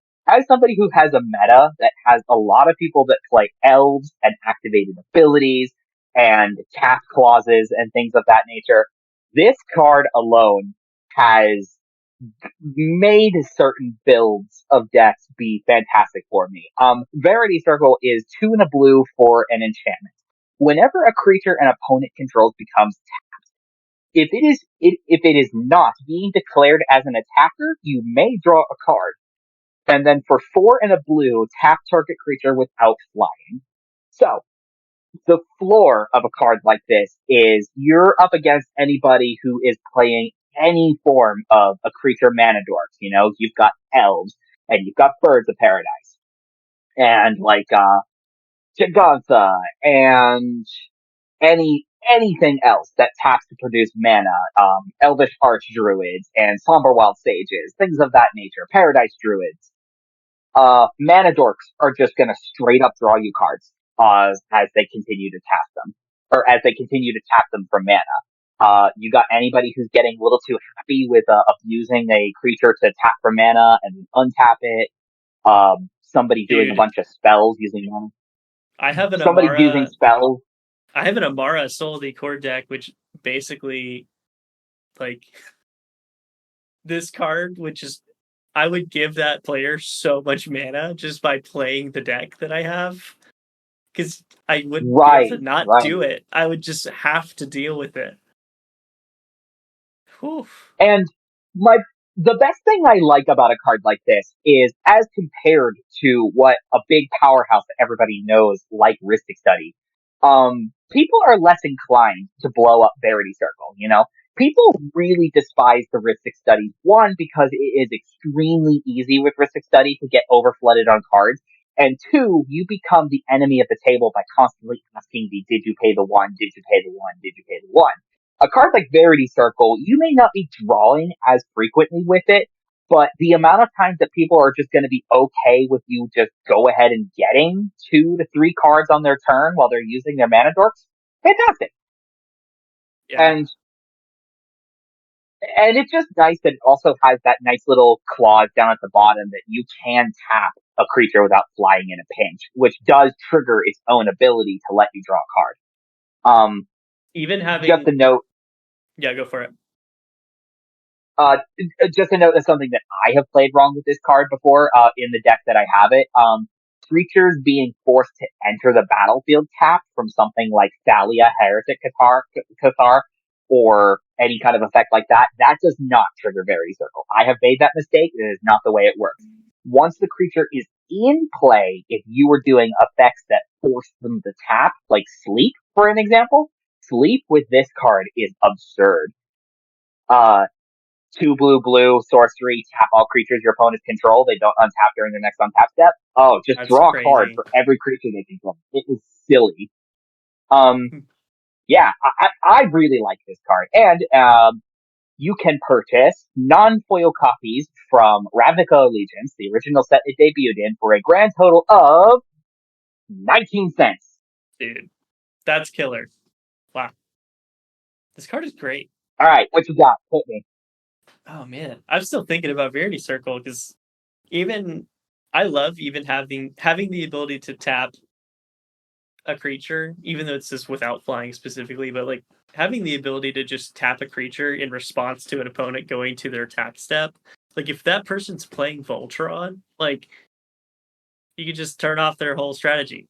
somebody who has a meta that has a lot of people that play elves and activated abilities and tap clauses and things of that nature, this card alone has made certain builds of decks be fantastic for me. Verity Circle is 2 and a blue for an enchantment. Whenever a creature an opponent controls becomes tapped, if it is not being declared as an attacker, you may draw a card. And then for 4 and a blue, tap target creature without flying. So, the floor of a card like this is you're up against anybody who is playing any form of a creature mana dorks. You've got elves, and you've got birds of paradise, and Jagantha, and anything else that taps to produce mana, elvish archdruids, and somber wild sages, things of that nature, paradise druids. Mana dorks are just gonna straight up draw you cards, as they continue to tap them, or as they continue to tap them for mana. You got anybody who's getting a little too happy with, abusing a creature to tap for mana and untap it. Somebody doing a bunch of spells using mana. Using spells. I have an Amara Soul Decor deck, which basically, like, this card, which is, I would give that player so much mana just by playing the deck that I have. Because I wouldn't be able to not do it. I would just have to deal with it. Whew. And the best thing I like about a card like this is, as compared to what a big powerhouse that everybody knows, like Rhystic Study, people are less inclined to blow up Verity Circle, People really despise the Rhystic Study, one, because it is extremely easy with Rhystic Study to get overflooded on cards, and 2, you become the enemy of the table by constantly asking did you pay the 1, did you pay the 1, did you pay the 1? A card like Verity Circle, you may not be drawing as frequently with it, But the amount of times that people are just going to be okay with you just go ahead and getting 2 to 3 cards on their turn while they're using their mana dorks, fantastic. Yeah. And it's just nice that it also has that nice little clause down at the bottom that you can tap a creature without flying in a pinch, which does trigger its own ability to let you draw a card. Even having just a note. Yeah, go for it. Just a note that's something that I have played wrong with this card before, in the deck that I have it. Creatures being forced to enter the battlefield tapped from something like Thalia, Heretic Cathar, or any kind of effect like that, that does not trigger Very Circle. I have made that mistake. It is not the way it works. Once the creature is in play, if you were doing effects that force them to tap, like Sleep, for an example, Sleep with this card is absurd. 2 blue, sorcery, tap all creatures your opponents control. They don't untap during their next untap step. Oh, just That's draw crazy. a card for every creature they control. It is silly. Yeah, I really like this card. And, you can purchase non-foil copies from Ravnica Allegiance, the original set it debuted in, for a grand total of 19 cents. Dude, that's killer. Wow. This card is great. All right, what you got? Hit me. Oh man, I'm still thinking about Verity Circle because I love having the ability to tap a creature, even though it's just without flying specifically, but like having the ability to just tap a creature in response to an opponent going to their attack step. Like if that person's playing Voltron, like you could just turn off their whole strategy.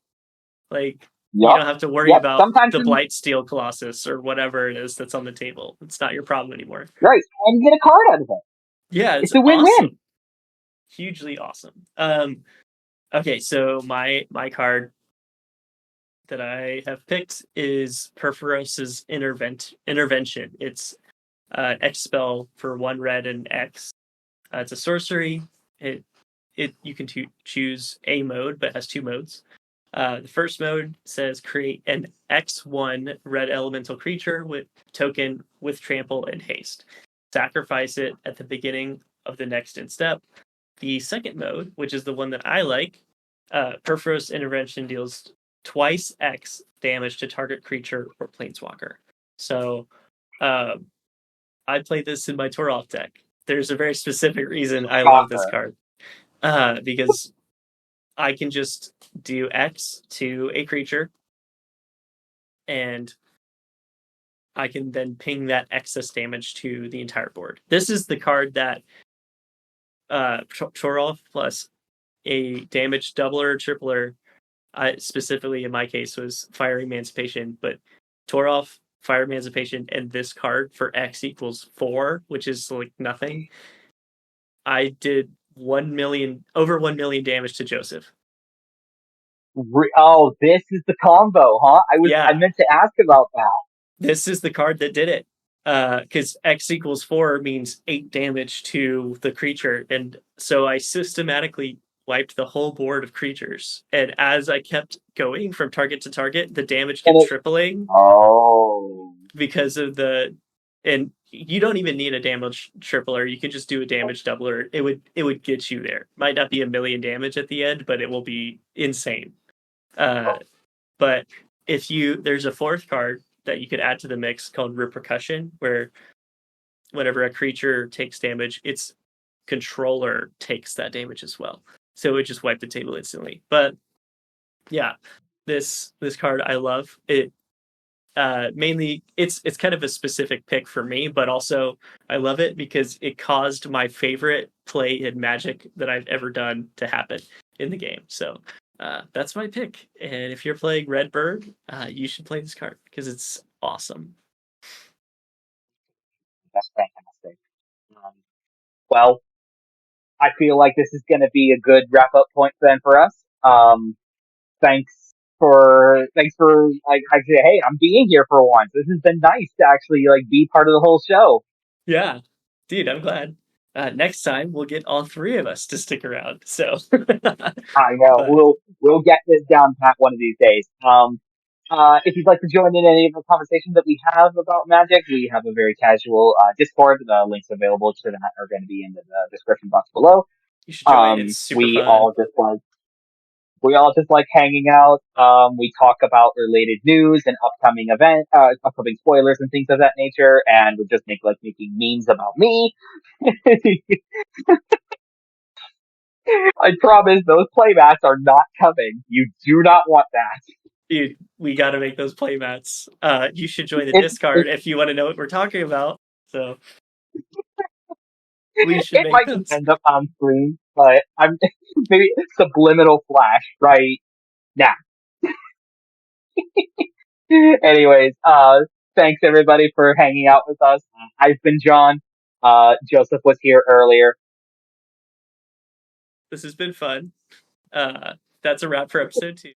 Like you don't have to worry about the Blightsteel Colossus or whatever it is that's on the table. It's not your problem anymore. Right, and you get a card out of it. Yeah, it's a win-win. Awesome. Hugely awesome. Okay, so my card that I have picked is Perforos's Intervention. It's X spell for 1 red and X. It's a sorcery. You can choose a mode, but it has 2 modes. The first mode says create an X1 red elemental creature with token with trample and haste. Sacrifice it at the beginning of the next end step. The second mode, which is the one that I like, Perforos Intervention deals twice X damage to target creature or planeswalker. So I played this in my Toralf deck. There's a very specific reason I love this card. Because I can just do X to a creature, and I can then ping that excess damage to the entire board. This is the card that Toralf plus a damage doubler or tripler, specifically in my case was Fire Emancipation, but Toralf, Fire Emancipation, and this card for X equals 4, which is like nothing. I did over 1 million damage to Joseph. Oh, this is the combo, huh? I meant to ask about that. This is the card that did it. Because X equals 4 means 8 damage to the creature. And so I systematically wiped the whole board of creatures. And as I kept going from target to target, the damage kept tripling. Oh. Because of and you don't even need a damage tripler. You can just do a damage doubler. It would get you there. Might not be 1 million damage at the end, but it will be insane. But there's a 4th card that you could add to the mix called Repercussion, where whenever a creature takes damage, its controller takes that damage as well. So it would just wipe the table instantly. But yeah, this card I love. It mainly it's kind of a specific pick for me, but also I love it because it caused my favorite play in Magic that I've ever done to happen in the game. So that's my pick. And if you're playing Redbird, you should play this card because it's awesome. That's fantastic. Well, I feel like this is going to be a good wrap-up point then for us. Thanks for like I say, hey, I'm being here for once. This has been nice to actually like be part of the whole show. Yeah, dude, I'm glad. Next time we'll get all 3 of us to stick around. So I know we'll get this down pat one of these days. If you'd like to join in any of the conversations that we have about Magic, we have a very casual Discord. The links available to that are going to be in the description box below. You should join. It's super we fun. all just like hanging out. We talk about related news and upcoming upcoming spoilers and things of that nature, and we just making memes about me. I promise those playmats are not coming. You do not want that. Dude, we got to make those playmats. You should join the Discord if you want to know what we're talking about. So we should make those. End up on screen, but I'm maybe subliminal flash right now. Anyways, thanks everybody for hanging out with us. I've been John. Joseph was here earlier. This has been fun. That's a wrap for episode 2.